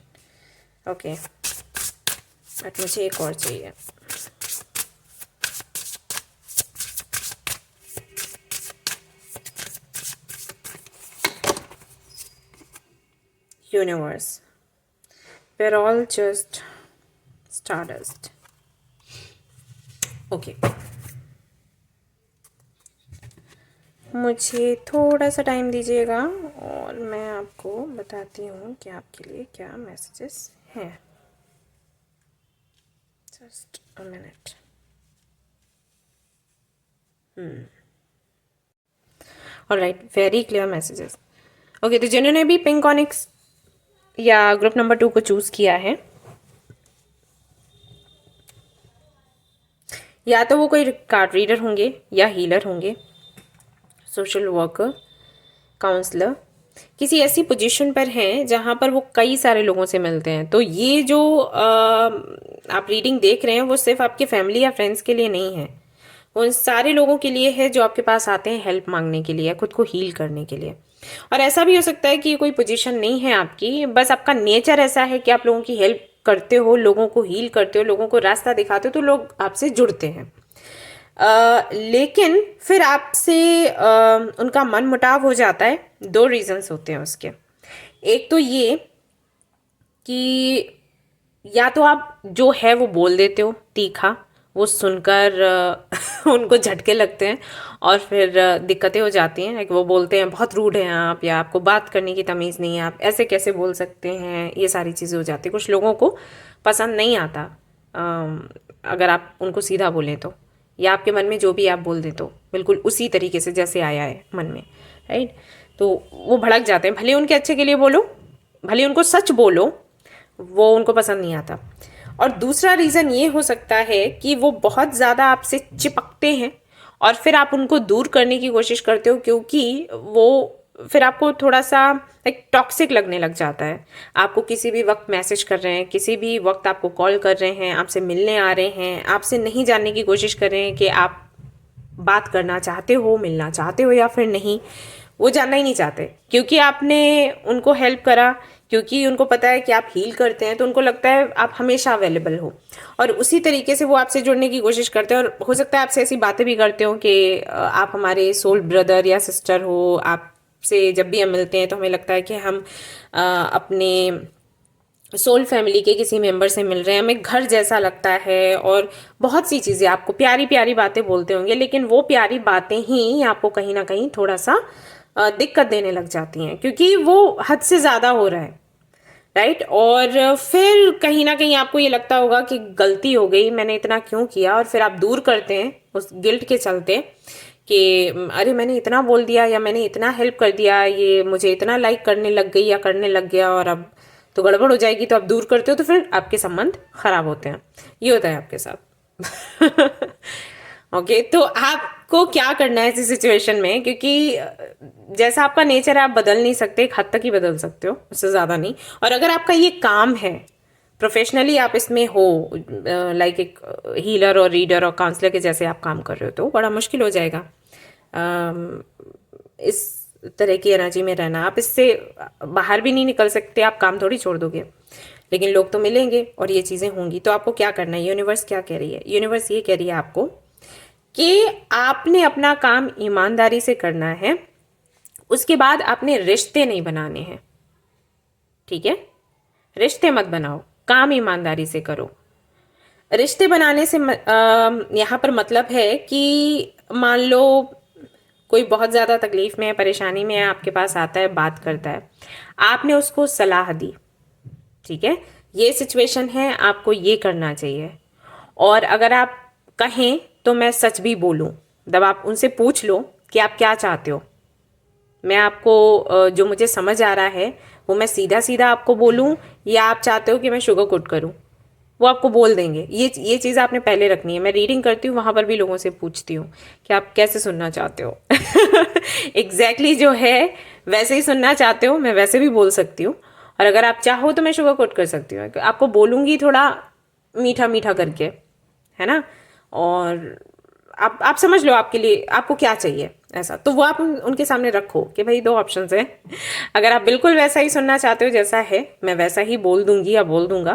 Okay, but मुझे एक और चाहिए। Universe, we're all just stardust. Okay. मुझे थोड़ा सा टाइम दीजिएगा और मैं आपको बताती हूँ कि आपके लिए क्या मैसेजेस हैं। Just a minute. Alright, very clear messages. Okay, तो जिन्होंने भी पिंक ऑनिक्स या ग्रुप नंबर 2 को चूज़ किया है, या तो वो कोई कार्ड रीडर होंगे या हीलर होंगे, सोशल वर्कर, काउंसलर, किसी ऐसी पोजीशन पर हैं जहाँ पर वो कई सारे लोगों से मिलते हैं। तो ये जो आप रीडिंग देख रहे हैं वो सिर्फ आपके फैमिली या फ्रेंड्स के लिए नहीं है, वो उन सारे लोगों के लिए है जो आपके पास आते हैं हेल्प मांगने के लिए, खुद को हील करने के लिए। और ऐसा भी हो सकता है कि ये कोई पोजीशन नहीं है आपकी, बस आपका नेचर ऐसा है कि आप लोगों की हेल्प करते हो, लोगों को हील करते हो, लोगों को रास्ता दिखाते हो, तो लोग आपसे जुड़ते हैं। लेकिन फिर आपसे उनका मन मुटाव हो जाता है। 2 रीजंस होते हैं उसके। एक तो ये कि या तो आप जो है वो बोल देते हो तीखा, वो सुनकर उनको झटके लगते हैं और फिर दिक्कतें हो जाती हैं। लाइक वो बोलते हैं बहुत रूड हैं आप, या आपको बात करने की तमीज़ नहीं है, आप ऐसे कैसे बोल सकते हैं, ये सारी चीज़ें हो जाती हैं। कुछ लोगों को पसंद नहीं आता अगर आप उनको सीधा बोलें तो, या आपके मन में जो भी आप बोल दें तो बिल्कुल उसी तरीके से जैसे आया है मन में, राइट। तो वो भड़क जाते हैं, भले उनके अच्छे के लिए बोलो, भले उनको सच बोलो, वो उनको पसंद नहीं आता। और दूसरा रीज़न ये हो सकता है कि वो बहुत ज़्यादा आपसे चिपकते हैं और फिर आप उनको दूर करने की कोशिश करते हो, क्योंकि वो फिर आपको थोड़ा सा एक टॉक्सिक लगने लग जाता है। आपको किसी भी वक्त मैसेज कर रहे हैं, किसी भी वक्त आपको कॉल कर रहे हैं, आपसे मिलने आ रहे हैं, आपसे नहीं जानने की कोशिश कर रहे हैं कि आप बात करना चाहते हो, मिलना चाहते हो या फिर नहीं। वो जानना ही नहीं चाहते, क्योंकि आपने उनको हेल्प करा, क्योंकि उनको पता है कि आप हील करते हैं, तो उनको लगता है आप हमेशा अवेलेबल हो, और उसी तरीके से वो आपसे जुड़ने की कोशिश करते हैं। और हो सकता है आपसे ऐसी बातें भी करते हो कि आप हमारे सोल ब्रदर या सिस्टर हो, आपसे जब भी हम मिलते हैं तो हमें लगता है कि हम अपने सोल फैमिली के किसी मेंबर से मिल रहे हैं, हमें घर जैसा लगता है। और बहुत सी चीज़ें आपको प्यारी प्यारी बातें बोलते होंगे, लेकिन वो प्यारी बातें ही आपको कहीं ना कहीं थोड़ा सा दिक्कत देने लग जाती हैं, क्योंकि वो हद से ज़्यादा हो रहा है, राइट। और फिर कहीं ना कहीं आपको ये लगता होगा कि गलती हो गई, मैंने इतना क्यों किया, और फिर आप दूर करते हैं उस गिल्ट के चलते कि अरे मैंने इतना बोल दिया या मैंने इतना हेल्प कर दिया, ये मुझे इतना लाइक करने लग गई या करने लग गया, और अब तो गड़बड़ हो जाएगी, तो आप दूर करते हो, तो फिर आपके संबंध खराब होते हैं। ये होता है आपके साथ। ओके, तो आपको क्या करना है ऐसी सिचुएशन में, क्योंकि जैसा आपका नेचर है आप बदल नहीं सकते, एक हद तक ही बदल सकते हो, उससे ज़्यादा नहीं। और अगर आपका ये काम है, प्रोफेशनली आप इसमें हो, लाइक एक हीलर और रीडर और काउंसलर के जैसे आप काम कर रहे हो, तो बड़ा मुश्किल हो जाएगा इस तरह की एनर्जी में रहना। आप इससे बाहर भी नहीं निकल सकते, आप काम थोड़ी छोड़ दोगे, लेकिन लोग तो मिलेंगे और ये चीज़ें होंगी। तो आपको क्या करना है, यूनिवर्स क्या कह रही है? यूनिवर्स ये कह रही है आपको कि आपने अपना काम ईमानदारी से करना है, उसके बाद आपने रिश्ते नहीं बनाने हैं, ठीक है? रिश्ते मत बनाओ, काम ईमानदारी से करो। रिश्ते बनाने से यहाँ पर मतलब है कि मान लो कोई बहुत ज़्यादा तकलीफ में है, परेशानी में है, आपके पास आता है, बात करता है, आपने उसको सलाह दी, ठीक है, ये सिचुएशन है, आपको ये करना चाहिए। और अगर आप कहें तो मैं सच भी बोलूं, जब आप उनसे पूछ लो कि आप क्या चाहते हो, मैं आपको जो मुझे समझ आ रहा है वो मैं सीधा सीधा आपको बोलूं, या आप चाहते हो कि मैं शुगर कोट करूं, वो आपको बोल देंगे। ये चीज़ आपने पहले रखनी है। मैं रीडिंग करती हूँ, वहाँ पर भी लोगों से पूछती हूँ कि आप कैसे सुनना चाहते हो। एग्जैक्टली जो है वैसे ही सुनना चाहते हो, मैं वैसे भी बोल सकती हूँ, और अगर आप चाहो तो मैं शुगर कोट कर सकती हूँ, आपको बोलूँगी थोड़ा मीठा मीठा करके, है ना। और आप समझ लो आपके लिए आपको क्या चाहिए ऐसा, तो वो आप उनके सामने रखो कि भाई 2 ऑप्शंस हैं। अगर आप बिल्कुल वैसा ही सुनना चाहते हो जैसा है, मैं वैसा ही बोल दूंगी या बोल दूंगा,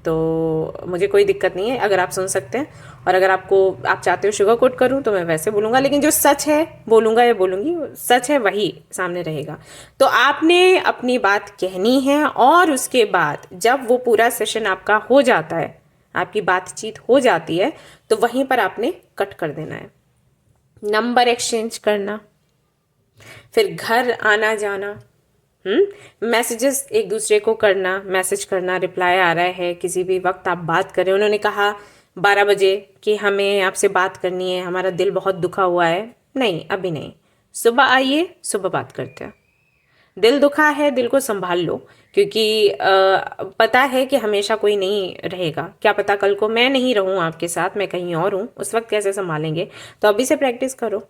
तो मुझे कोई दिक्कत नहीं है, अगर आप सुन सकते हैं। और अगर आप चाहते हो शुगर कोट करूं तो मैं वैसे बोलूँगा, लेकिन जो सच है बोलूँगा या बोलूँगी, सच है वही सामने रहेगा। तो आपने अपनी बात कहनी है, और उसके बाद जब वो पूरा सेशन आपका हो जाता है, आपकी बातचीत हो जाती है, तो वहीं पर आपने कट कर देना है। नंबर एक्सचेंज करना, फिर घर आना जाना, मैसेजेस एक दूसरे को करना, मैसेज करना, रिप्लाई आ रहा है, किसी भी वक्त आप बात करें। उन्होंने कहा 12 बजे कि हमें आपसे बात करनी है, हमारा दिल बहुत दुखा हुआ है। नहीं, अभी नहीं, सुबह आइए, सुबह बात करते हैं। दिल दुखा है, दिल को संभाल लो, क्योंकि पता है कि हमेशा कोई नहीं रहेगा। क्या पता कल को मैं नहीं रहूं आपके साथ, मैं कहीं और हूं, उस वक्त कैसे संभालेंगे। तो अभी से प्रैक्टिस करो।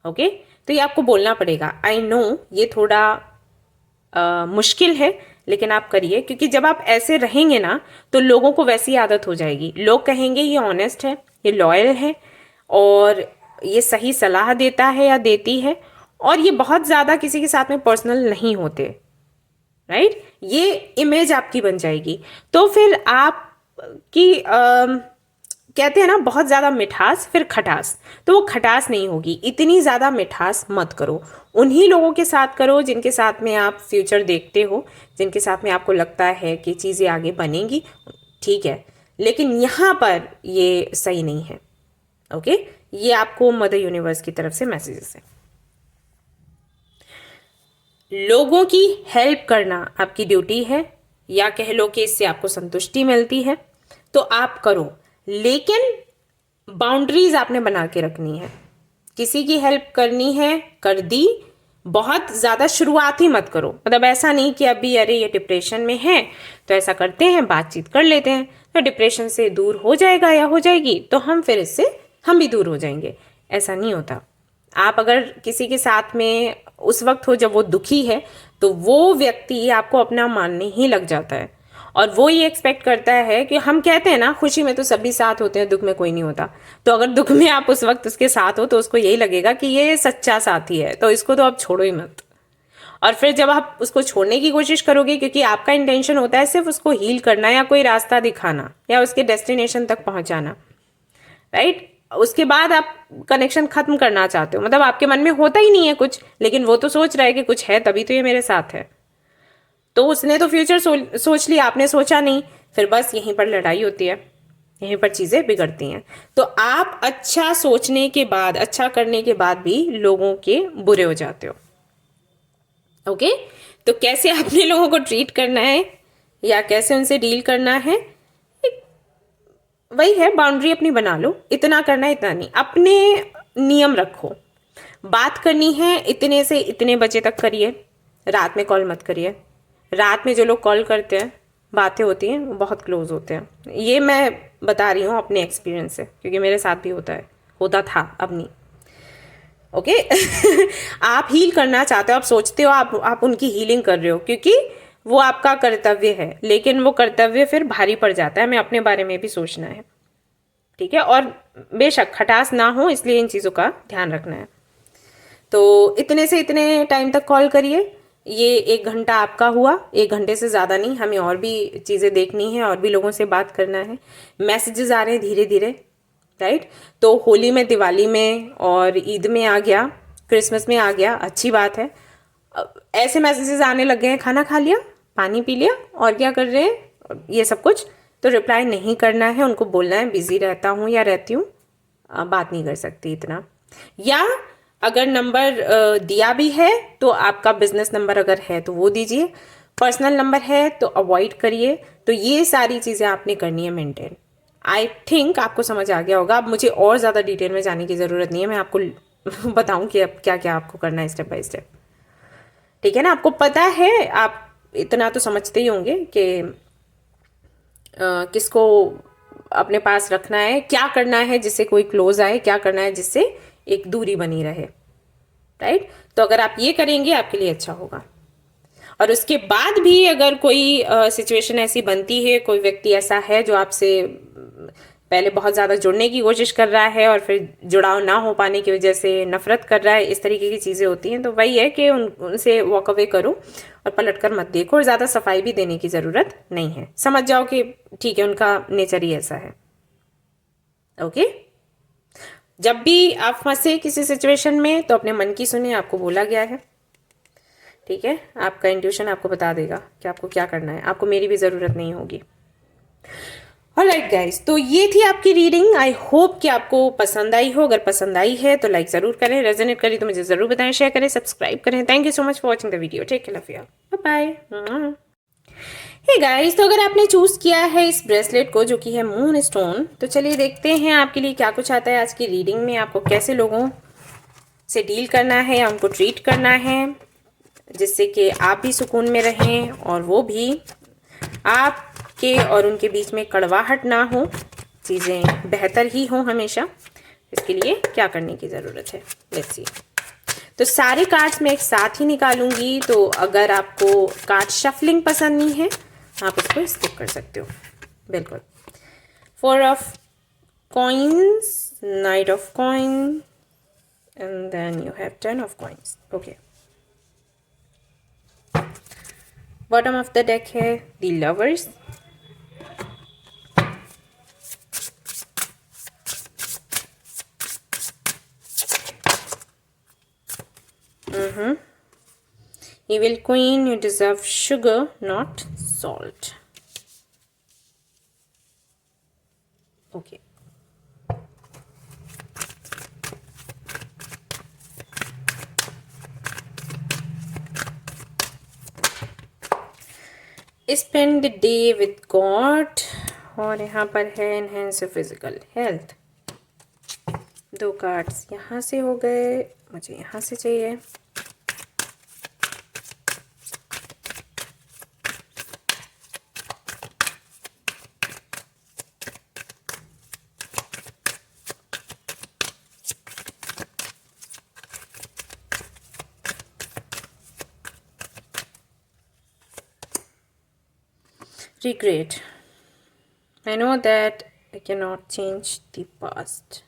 ओके, तो ये आपको बोलना पड़ेगा। आई नो ये थोड़ा मुश्किल है, लेकिन आप करिए, क्योंकि जब आप ऐसे रहेंगे ना तो लोगों को वैसी आदत हो जाएगी। लोग कहेंगे ये ऑनेस्ट है, ये लॉयल है, और ये सही सलाह देता है या देती है, और ये बहुत ज़्यादा किसी के साथ में पर्सनल नहीं होते, राइट। ये इमेज आपकी बन जाएगी। तो फिर आप की कहते हैं ना बहुत ज़्यादा मिठास फिर खटास, तो वो खटास नहीं होगी। इतनी ज़्यादा मिठास मत करो। उन्हीं लोगों के साथ करो जिनके साथ में आप फ्यूचर देखते हो, जिनके साथ में आपको लगता है कि चीज़ें आगे बनेंगी, ठीक है। लेकिन यहाँ पर ये सही नहीं है। ओके, ये आपको मदर यूनिवर्स की तरफ से मैसेजेस है। लोगों की हेल्प करना आपकी ड्यूटी है, या कह लो कि इससे आपको संतुष्टि मिलती है, तो आप करो, लेकिन बाउंड्रीज आपने बना के रखनी है। किसी की हेल्प करनी है, कर दी, बहुत ज़्यादा शुरुआत ही मत करो। मतलब ऐसा नहीं कि अभी अरे ये डिप्रेशन में है तो ऐसा करते हैं, बातचीत कर लेते हैं, तो डिप्रेशन से दूर हो जाएगा या हो जाएगी, तो हम फिर इससे हम भी दूर हो जाएंगे। ऐसा नहीं होता। आप अगर किसी के साथ में उस वक्त हो जब वो दुखी है, तो वो व्यक्ति आपको अपना मानने ही लग जाता है, और वो ये एक्सपेक्ट करता है कि हम कहते हैं ना खुशी में तो सभी साथ होते हैं, दुख में कोई नहीं होता। तो अगर दुख में आप उस वक्त उसके साथ हो तो उसको यही लगेगा कि ये सच्चा साथी है, तो इसको तो आप छोड़ो ही मत। और फिर जब आप उसको छोड़ने की कोशिश करोगे, क्योंकि आपका इंटेंशन होता है सिर्फ उसको हील करना या कोई रास्ता दिखाना या उसके डेस्टिनेशन तक पहुंचाना, राइट, उसके बाद आप कनेक्शन खत्म करना चाहते हो। मतलब आपके मन में होता ही नहीं है कुछ, लेकिन वो तो सोच रहा है कि कुछ है तभी तो ये मेरे साथ है। तो उसने तो फ्यूचर सोच लिया, आपने सोचा नहीं, फिर बस यहीं पर लड़ाई होती है, यहीं पर चीज़ें बिगड़ती हैं। तो आप अच्छा सोचने के बाद, अच्छा करने के बाद भी लोगों के बुरे हो जाते हो। ओके, तो कैसे अपने लोगों को ट्रीट करना है या कैसे उनसे डील करना है, वही है, बाउंड्री अपनी बना लो। इतना करना है, इतना नहीं। अपने नियम रखो। बात करनी है इतने से इतने बजे तक करिए, रात में कॉल मत करिए। रात में जो लोग कॉल करते हैं, बातें होती हैं, वो बहुत क्लोज होते हैं। ये मैं बता रही हूँ अपने एक्सपीरियंस से, क्योंकि मेरे साथ भी होता था, अब नहीं। ओके आप हील करना चाहते हो, आप सोचते हो आप उनकी हीलिंग कर रहे हो, क्योंकि वो आपका कर्तव्य है, लेकिन वो कर्तव्य फिर भारी पड़ जाता है। हमें अपने बारे में भी सोचना है, ठीक है, और बेशक खटास ना हो, इसलिए इन चीज़ों का ध्यान रखना है। तो इतने से इतने टाइम तक कॉल करिए। ये 1 घंटा आपका हुआ, 1 घंटे से ज़्यादा नहीं। हमें और भी चीज़ें देखनी है, और भी लोगों से बात करना है। मैसेजेस आ रहे हैं धीरे धीरे, राइट। तो होली में, दिवाली में और ईद में आ गया, क्रिसमस में आ गया, अच्छी बात है। ऐसे मैसेजेस आने लग गए हैं, खाना खा लिया, पानी पी लिया, और क्या कर रहे हैं, ये सब कुछ। तो रिप्लाई नहीं करना है, उनको बोलना है बिजी रहता हूँ या रहती हूँ, बात नहीं कर सकती इतना। या अगर नंबर दिया भी है तो आपका बिजनेस नंबर अगर है तो वो दीजिए, पर्सनल नंबर है तो अवॉइड करिए। तो ये सारी चीज़ें आपने करनी है मेंटेन। आई थिंक आपको समझ आ गया होगा। अब मुझे और ज़्यादा डिटेल में जाने की ज़रूरत नहीं है, मैं आपको बताऊं कि अब क्या क्या आपको करना है स्टेप बाय स्टेप, ठीक है ना। आपको पता है, आप इतना तो समझते ही होंगे कि किसको अपने पास रखना है, क्या करना है जिससे कोई क्लोज आए, क्या करना है जिससे एक दूरी बनी रहे, राइट। तो अगर आप ये करेंगे आपके लिए अच्छा होगा। और उसके बाद भी अगर कोई सिचुएशन ऐसी बनती है, कोई व्यक्ति ऐसा है जो आपसे पहले बहुत ज़्यादा जुड़ने की कोशिश कर रहा है और फिर जुड़ाव ना हो पाने की वजह से नफरत कर रहा है, इस तरीके की चीज़ें होती हैं, तो वही है कि उनसे वॉक अवे करो और पलट कर मत देखो। और ज़्यादा सफाई भी देने की ज़रूरत नहीं है, समझ जाओ कि ठीक है, उनका नेचर ही ऐसा है। ओके, जब भी आप फंसे किसी सिचुएशन में तो अपने मन की सुने, आपको बोला गया है, ठीक है। आपका इंट्यूशन आपको बता देगा कि आपको क्या करना है, आपको मेरी भी ज़रूरत नहीं होगी। ऑलराइट गाइस, तो ये थी आपकी रीडिंग। आई होप कि आपको पसंद आई हो। अगर पसंद आई है तो लाइक ज़रूर करें, रेजोनेट करें तो मुझे ज़रूर बताएं, शेयर करें, सब्सक्राइब करें। Thank you so much for watching the video. Take care, love you, bye bye. Hey guys, तो अगर आपने चूज किया है इस ब्रेसलेट को जो कि है मून स्टोन, तो चलिए देखते हैं आपके लिए क्या कुछ आता है आज की रीडिंग में। आपको कैसे लोगों से डील करना है या उनको ट्रीट करना है जिससे कि आप भी सुकून में रहें और वो भी, आपके और उनके बीच में कड़वाहट ना हो, चीज़ें बेहतर ही हों हमेशा। इसके लिए क्या करने की ज़रूरत है, लेट्स सी। तो सारे कार्ड्स मैं एक साथ ही निकालूंगी, तो अगर आपको कार्ड शफलिंग पसंद नहीं है आप इसको स्किप कर सकते हो, बिल्कुल। 4 of coins, knight of coin, and then you have 10 of coins. Okay, bottom of the deck है the lovers, Evil Queen, you deserve sugar, not salt. Okay. Spend the day with God, और यहाँ पर है enhance your physical health। 2 cards यहाँ से हो गए, मुझे यहाँ से चाहिए। Regret. I know that I cannot change the past.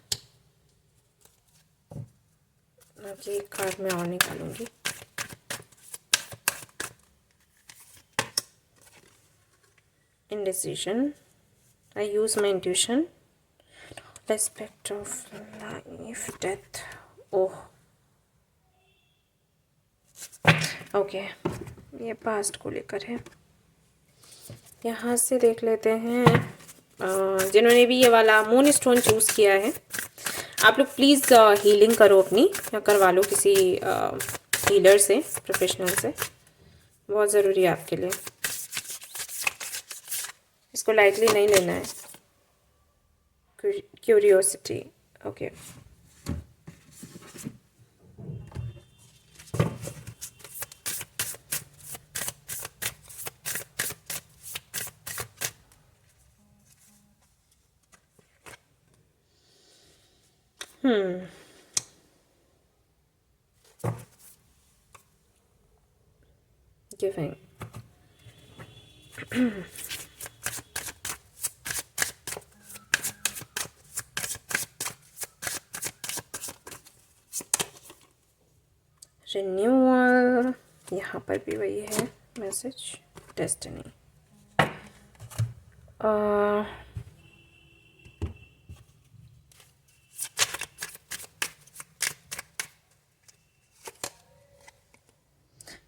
Okay, card में और निकालूंगी। Indecision. I use my intuition. Aspect of life, death. Oh. Okay, ये पास्ट को लेकर है। यहाँ से देख लेते हैं जिन्होंने भी ये वाला मून स्टोन चूज़ किया है, आप लोग प्लीज़ हीलिंग करो अपनी, या करवा लो किसी हीलर से, प्रोफेशनल से, बहुत ज़रूरी है आपके लिए। इसको लाइटली नहीं लेना है। Curiosity, okay. Giving. Renewal, यहाँ पर भी वही है message. Destiny,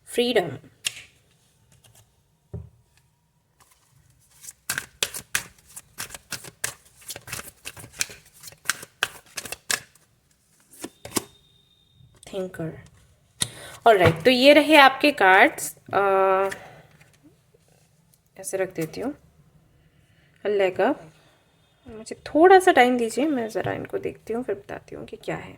freedom, thinker. Alright, तो ये रहे आपके कार्ड्स। ऐसे रख देती हूँ। अल्लाह का, मुझे थोड़ा सा टाइम दीजिए, मैं ज़रा इनको देखती हूँ फिर बताती हूँ कि क्या है।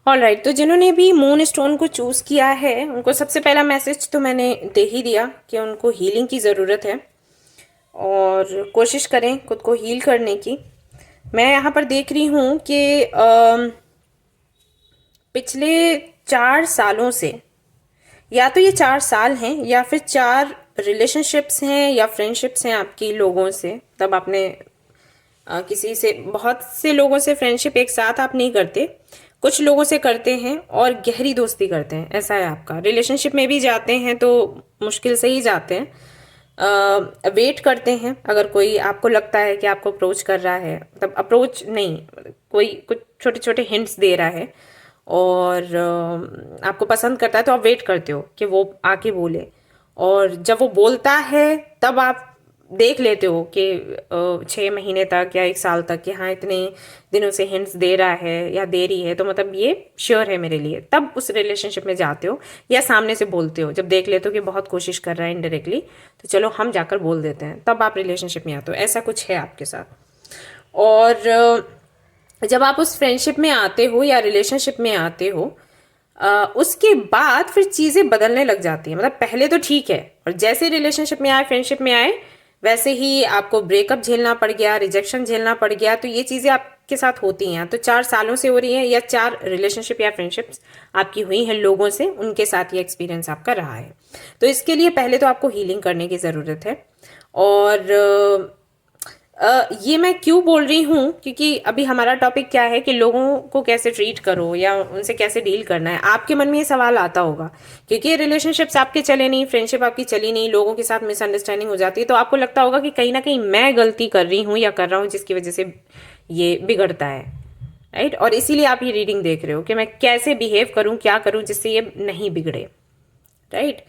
ऑलराइट, तो जिन्होंने भी मून स्टोन को चूज़ किया है उनको सबसे पहला मैसेज तो मैंने दे ही दिया कि उनको हीलिंग की ज़रूरत है और कोशिश करें खुद को हील करने की। मैं यहाँ पर देख रही हूँ कि पिछले 4 सालों से, या तो ये 4 साल हैं या फिर 4 रिलेशनशिप्स हैं या फ्रेंडशिप्स हैं आपकी लोगों से। तब आपने किसी से, बहुत से लोगों से फ्रेंडशिप एक साथ आप नहीं करते, कुछ लोगों से करते हैं और गहरी दोस्ती करते हैं, ऐसा है आपका। रिलेशनशिप में भी जाते हैं तो मुश्किल से ही जाते हैं, वेट करते हैं। अगर कोई आपको लगता है कि आपको अप्रोच कर रहा है, मतलब अप्रोच नहीं, कोई कुछ छोटे छोटे हिंट्स दे रहा है और आपको पसंद करता है, तो आप वेट करते हो कि वो आके बोले। और जब वो बोलता है तब आप देख लेते हो कि 6 महीने तक या 1 साल तक कि हाँ इतने दिनों से हिंट्स दे रहा है या दे रही है, तो मतलब ये श्योर है मेरे लिए, तब उस रिलेशनशिप में जाते हो या सामने से बोलते हो। जब देख लेते हो कि बहुत कोशिश कर रहा है इनडायरेक्टली, तो चलो हम जाकर बोल देते हैं, तब आप रिलेशनशिप में आते हो। ऐसा कुछ है आपके साथ। और जब आप उस फ्रेंडशिप में आते हो या रिलेशनशिप में आते हो, उसके बाद फिर चीज़ें बदलने लग जाती हैं। मतलब पहले तो ठीक है, और जैसे रिलेशनशिप में आए, फ्रेंडशिप में आए, वैसे ही आपको ब्रेकअप झेलना पड़ गया, रिजेक्शन झेलना पड़ गया। तो ये चीज़ें आपके साथ होती हैं, तो 4 सालों से हो रही हैं या 4 रिलेशनशिप या फ्रेंडशिप्स आपकी हुई हैं लोगों से, उनके साथ ये एक्सपीरियंस आपका रहा है। तो इसके लिए पहले तो आपको हीलिंग करने की ज़रूरत है। और ये मैं क्यों बोल रही हूँ, क्योंकि अभी हमारा टॉपिक क्या है कि लोगों को कैसे ट्रीट करो या उनसे कैसे डील करना है। आपके मन में ये सवाल आता होगा, क्योंकि रिलेशनशिप्स आपके चले नहीं, फ्रेंडशिप आपकी चली नहीं, लोगों के साथ मिसअंडरस्टैंडिंग हो जाती है, तो आपको लगता होगा कि कहीं ना कहीं मैं गलती कर रही हूँ या कर रहा हूँ जिसकी वजह से ये बिगड़ता है, राइट। और इसीलिए आप ये रीडिंग देख रहे हो कि मैं कैसे बिहेव करूँ, क्या करूँ जिससे ये नहीं बिगड़े, राइट।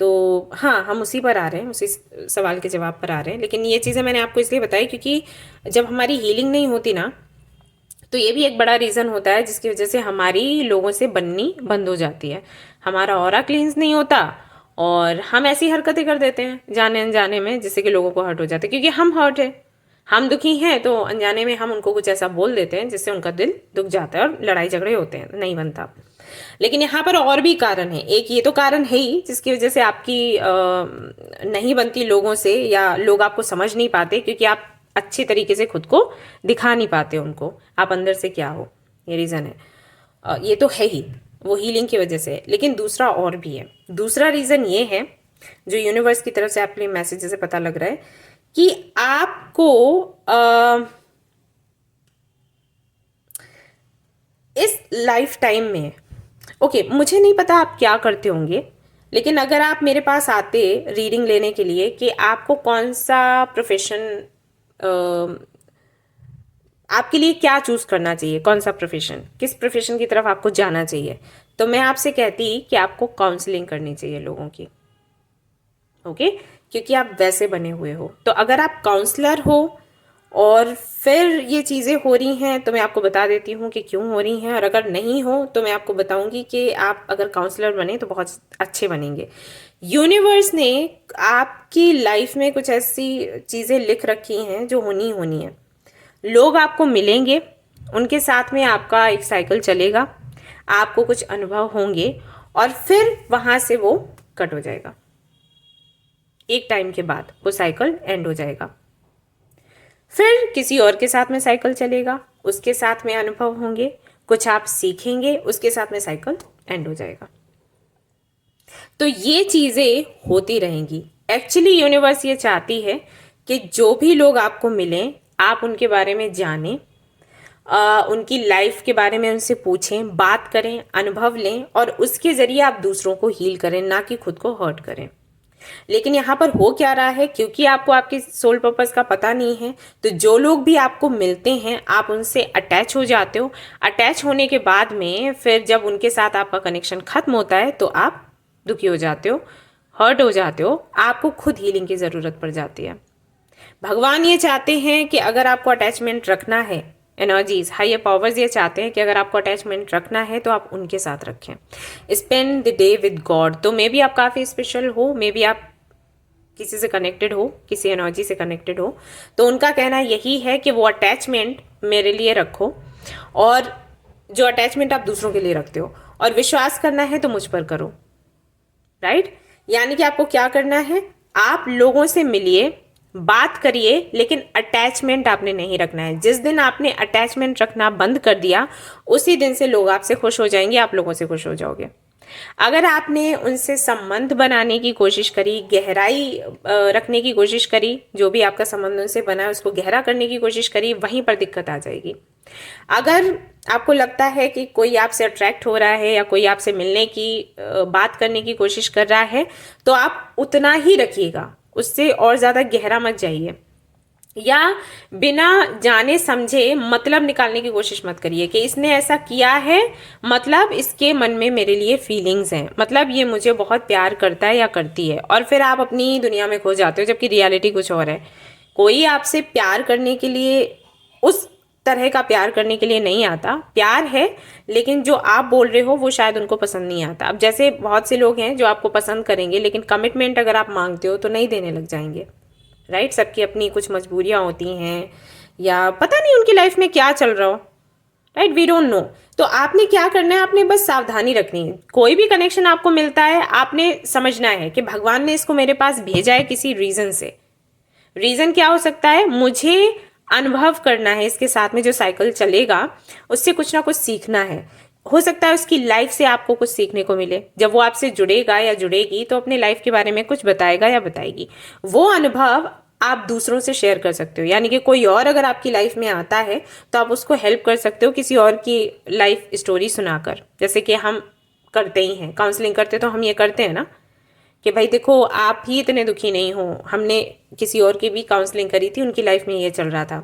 तो हाँ, हम उसी पर आ रहे हैं, उसी सवाल के जवाब पर आ रहे हैं। लेकिन ये चीज़ें मैंने आपको इसलिए बताई क्योंकि जब हमारी हीलिंग नहीं होती ना, तो ये भी एक बड़ा रीज़न होता है जिसकी वजह से हमारी लोगों से बननी बंद हो जाती है। हमारा ऑरा क्लींस नहीं होता और हम ऐसी हरकतें कर देते हैं जाने अनजाने में, जिससे कि लोगों को हर्ट हो जाता है। क्योंकि हम हर्ट है, हम दुखी हैं, तो अनजाने में हम उनको कुछ ऐसा बोल देते हैं जिससे उनका दिल दुख जाता है और लड़ाई झगड़े होते हैं, नहीं बनता। लेकिन यहाँ पर और भी कारण है। एक ये तो कारण है ही जिसकी वजह से आपकी नहीं बनती लोगों से, या लोग आपको समझ नहीं पाते क्योंकि आप अच्छे तरीके से खुद को दिखा नहीं पाते उनको, आप अंदर से क्या हो, ये रीज़न है। ये तो है ही, वो हीलिंग की वजह से है। लेकिन दूसरा और भी है। दूसरा रीज़न ये है, जो यूनिवर्स की तरफ से आपके लिए मैसेज से पता लग रहा है कि आपको इस लाइफ टाइम में, ओके, मुझे नहीं पता आप क्या करते होंगे, लेकिन अगर आप मेरे पास आते रीडिंग लेने के लिए कि आपको कौन सा प्रोफेशन, आपके लिए क्या चूज करना चाहिए, कौन सा प्रोफेशन, किस प्रोफेशन की तरफ आपको जाना चाहिए, तो मैं आपसे कहती कि आपको काउंसलिंग करनी चाहिए लोगों की, ओके, क्योंकि आप वैसे बने हुए हो। तो अगर आप काउंसलर हो और फिर ये चीज़ें हो रही हैं, तो मैं आपको बता देती हूँ कि क्यों हो रही हैं। और अगर नहीं हो तो मैं आपको बताऊँगी कि आप अगर काउंसलर बने तो बहुत अच्छे बनेंगे। यूनिवर्स ने आपकी लाइफ में कुछ ऐसी चीज़ें लिख रखी हैं जो होनी होनी है। लोग आपको मिलेंगे, उनके साथ में आपका एक साइकिल चलेगा, आपको कुछ अनुभव होंगे और फिर वहाँ से वो कट हो जाएगा। एक टाइम के बाद वो साइकिल एंड हो जाएगा। फिर किसी और के साथ में साइकिल चलेगा, उसके साथ में अनुभव होंगे, कुछ आप सीखेंगे, उसके साथ में साइकिल एंड हो जाएगा। तो ये चीज़ें होती रहेंगी। एक्चुअली यूनिवर्स ये चाहती है कि जो भी लोग आपको मिलें, आप उनके बारे में जानें, उनकी लाइफ के बारे में उनसे पूछें, बात करें, अनुभव लें और उसके ज़रिए आप दूसरों को हील करें, ना कि खुद को हर्ट करें। लेकिन यहाँ पर हो क्या रहा है, क्योंकि आपको आपके सोल पर्पस का पता नहीं है, तो जो लोग भी आपको मिलते हैं आप उनसे अटैच हो जाते हो। अटैच होने के बाद में फिर जब उनके साथ आपका कनेक्शन खत्म होता है तो आप दुखी हो जाते हो, हर्ट हो जाते हो, आपको खुद हीलिंग की ज़रूरत पड़ जाती है। भगवान ये चाहते हैं कि अगर आपको अटैचमेंट रखना है, एनर्जीज, हायर पावर्स ये चाहते हैं कि अगर आपको अटैचमेंट रखना है तो आप उनके साथ रखें। Spend the day with God. तो मे बी आप काफ़ी स्पेशल हो, मे बी आप किसी से कनेक्टेड हो, किसी एनर्जी से कनेक्टेड हो, तो उनका कहना यही है कि वो अटैचमेंट मेरे लिए रखो, और जो अटैचमेंट आप दूसरों के लिए रखते हो, और विश्वास करना है तो मुझ पर करो, राइट। यानी कि आपको क्या करना है, आप लोगों से मिलिए, बात करिए, लेकिन अटैचमेंट आपने नहीं रखना है। जिस दिन आपने अटैचमेंट रखना बंद कर दिया, उसी दिन से लोग आपसे खुश हो जाएंगे, आप लोगों से खुश हो जाओगे। अगर आपने उनसे संबंध बनाने की कोशिश करी, गहराई रखने की कोशिश करी, जो भी आपका संबंध उनसे बना है उसको गहरा करने की कोशिश करी, वहीं पर दिक्कत आ जाएगी। अगर आपको लगता है कि कोई आपसे अट्रैक्ट हो रहा है या कोई आपसे मिलने की बात करने की कोशिश कर रहा है, तो आप उतना ही रखिएगा, उससे और ज़्यादा गहरा मत जाइए। या बिना जाने समझे मतलब निकालने की कोशिश मत करिए कि इसने ऐसा किया है, मतलब इसके मन में मेरे लिए फीलिंग्स हैं, मतलब ये मुझे बहुत प्यार करता है या करती है, और फिर आप अपनी दुनिया में खो जाते हो जबकि रियलिटी कुछ और है। कोई आपसे प्यार करने के लिए, उस तरह का प्यार करने के लिए नहीं आता, प्यार है लेकिन जो आप बोल रहे हो वो शायद उनको पसंद नहीं आता। अब जैसे बहुत से लोग हैं जो आपको पसंद करेंगे लेकिन कमिटमेंट अगर आप मांगते हो तो नहीं देने लग जाएंगे, राइट। सबकी अपनी कुछ मजबूरियां होती हैं या पता नहीं उनकी लाइफ में क्या चल रहा हो, राइट, वी डोंट नो। तो आपने क्या करना है, आपने बस सावधानी रखनी है। कोई भी कनेक्शन आपको मिलता है आपने समझना है कि भगवान ने इसको मेरे पास भेजा है किसी रीजन से। रीजन क्या हो सकता है, मुझे अनुभव करना है इसके साथ में, जो साइकिल चलेगा उससे कुछ ना कुछ सीखना है। हो सकता है उसकी लाइफ से आपको कुछ सीखने को मिले। जब वो आपसे जुड़ेगा या जुड़ेगी तो अपने लाइफ के बारे में कुछ बताएगा या बताएगी। वो अनुभव आप दूसरों से शेयर कर सकते हो, यानी कि कोई और अगर आपकी लाइफ में आता है तो आप उसको हेल्प कर सकते हो किसी और की लाइफ स्टोरी सुनाकर। जैसे कि हम करते ही हैं, काउंसलिंग करते तो हम ये करते हैं ना कि भाई देखो आप ही इतने दुखी नहीं हो, हमने किसी और की भी काउंसलिंग करी थी, उनकी लाइफ में ये चल रहा था।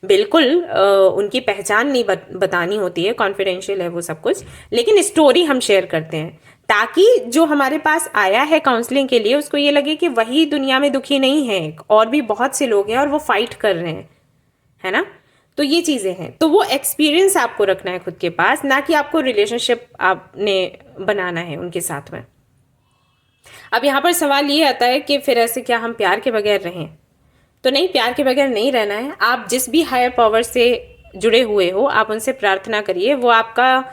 बिल्कुल उनकी पहचान नहीं बतानी होती है, कॉन्फिडेंशियल है वो सब कुछ, लेकिन स्टोरी हम शेयर करते हैं ताकि जो हमारे पास आया है काउंसलिंग के लिए उसको ये लगे कि वही दुनिया में दुखी नहीं है, और भी बहुत से लोग हैं और वो फाइट कर रहे हैं, है ना। तो ये चीज़ें हैं, तो वो एक्सपीरियंस आपको रखना है खुद के पास, ना कि आपको रिलेशनशिप आपने बनाना है उनके साथ में। अब यहाँ पर सवाल ये आता है कि फिर ऐसे क्या हम प्यार के बगैर रहें? तो नहीं, प्यार के बगैर नहीं रहना है। आप जिस भी हायर पावर से जुड़े हुए हो आप उनसे प्रार्थना करिए, वो आपका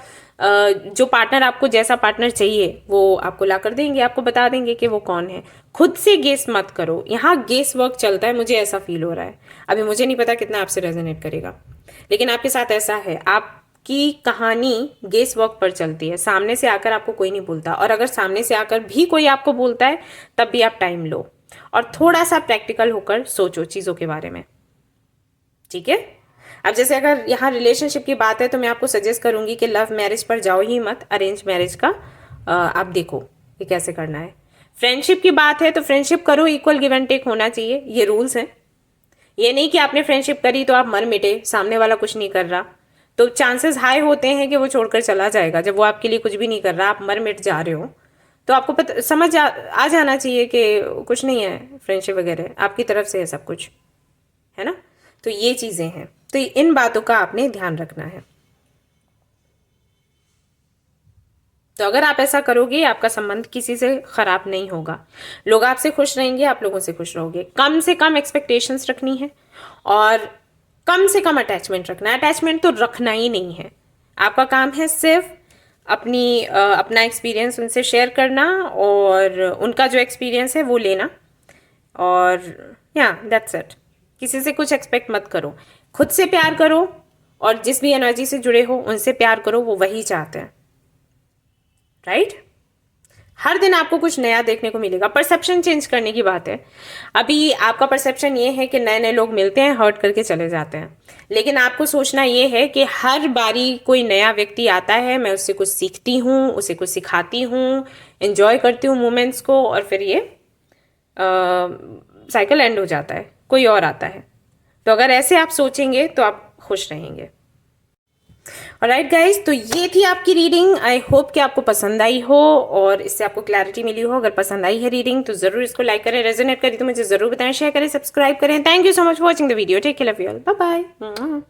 जो पार्टनर, आपको जैसा पार्टनर चाहिए वो आपको ला कर देंगे, आपको बता देंगे कि वो कौन है। खुद से गेस मत करो, यहाँ गेस वर्क चलता है, मुझे ऐसा फील हो रहा है। अभी मुझे नहीं पता कितना आपसे रेजोनेट करेगा, लेकिन आपके साथ ऐसा है, आपकी कहानी गेस वर्क पर चलती है। सामने से आकर आपको कोई नहीं बोलता, और अगर सामने से आकर भी कोई आपको बोलता है तब भी आप टाइम लो और थोड़ा सा प्रैक्टिकल होकर सोचो चीज़ों के बारे में, ठीक है। अब जैसे अगर यहाँ रिलेशनशिप की बात है तो मैं आपको सजेस्ट करूंगी कि लव मैरिज पर जाओ ही मत, अरेंज मैरिज का आप देखो कि कैसे करना है। फ्रेंडशिप की बात है तो फ्रेंडशिप करो, इक्वल गिव एंड टेक होना चाहिए, ये रूल्स हैं। ये नहीं कि आपने फ्रेंडशिप करी तो आप मर मिटे, सामने वाला कुछ नहीं कर रहा तो चांसेस हाई होते हैं कि वो छोड़कर चला जाएगा। जब वो आपके लिए कुछ भी नहीं कर रहा, आप मर मिट जा रहे हो, तो आपको समझ आ जाना चाहिए कि कुछ नहीं है, फ्रेंडशिप वगैरह आपकी तरफ से है सब कुछ, है ना। तो ये चीज़ें हैं, तो इन बातों का आपने ध्यान रखना है। तो अगर आप ऐसा करोगे आपका संबंध किसी से खराब नहीं होगा, लोग आपसे खुश रहेंगे, आप लोगों से खुश रहोगे। कम से कम एक्सपेक्टेशंस रखनी है और कम से कम अटैचमेंट रखना है। अटैचमेंट तो रखना ही नहीं है, आपका काम है सिर्फ अपना एक्सपीरियंस उनसे शेयर करना और उनका जो एक्सपीरियंस है वो लेना, और या दैट्स इट। किसी से कुछ एक्सपेक्ट मत करो, खुद से प्यार करो और जिस भी एनर्जी से जुड़े हो उनसे प्यार करो, वो वही चाहते हैं, राइट। हर दिन आपको कुछ नया देखने को मिलेगा। परसेप्शन चेंज करने की बात है। अभी आपका परसेप्शन ये है कि नए नए लोग मिलते हैं, हर्ट करके चले जाते हैं, लेकिन आपको सोचना ये है कि हर बारी कोई नया व्यक्ति आता है, मैं उससे कुछ सीखती हूँ, उसे कुछ सिखाती हूँ, एंजॉय करती हूँ मोमेंट्स को, और फिर ये साइकिल एंड हो जाता है, कोई और आता है। तो अगर ऐसे आप सोचेंगे तो आप खुश रहेंगे। ऑलराइट गाइज, तो ये थी आपकी रीडिंग। आई होप कि आपको पसंद आई हो और इससे आपको क्लैरिटी मिली हो। अगर पसंद आई है रीडिंग तो जरूर इसको लाइक करें, रेजोनेट करें तो मुझे जरूर बताएं, शेयर करें, सब्सक्राइब करें। Thank you so much for watching the video. Take care, love you all, bye bye.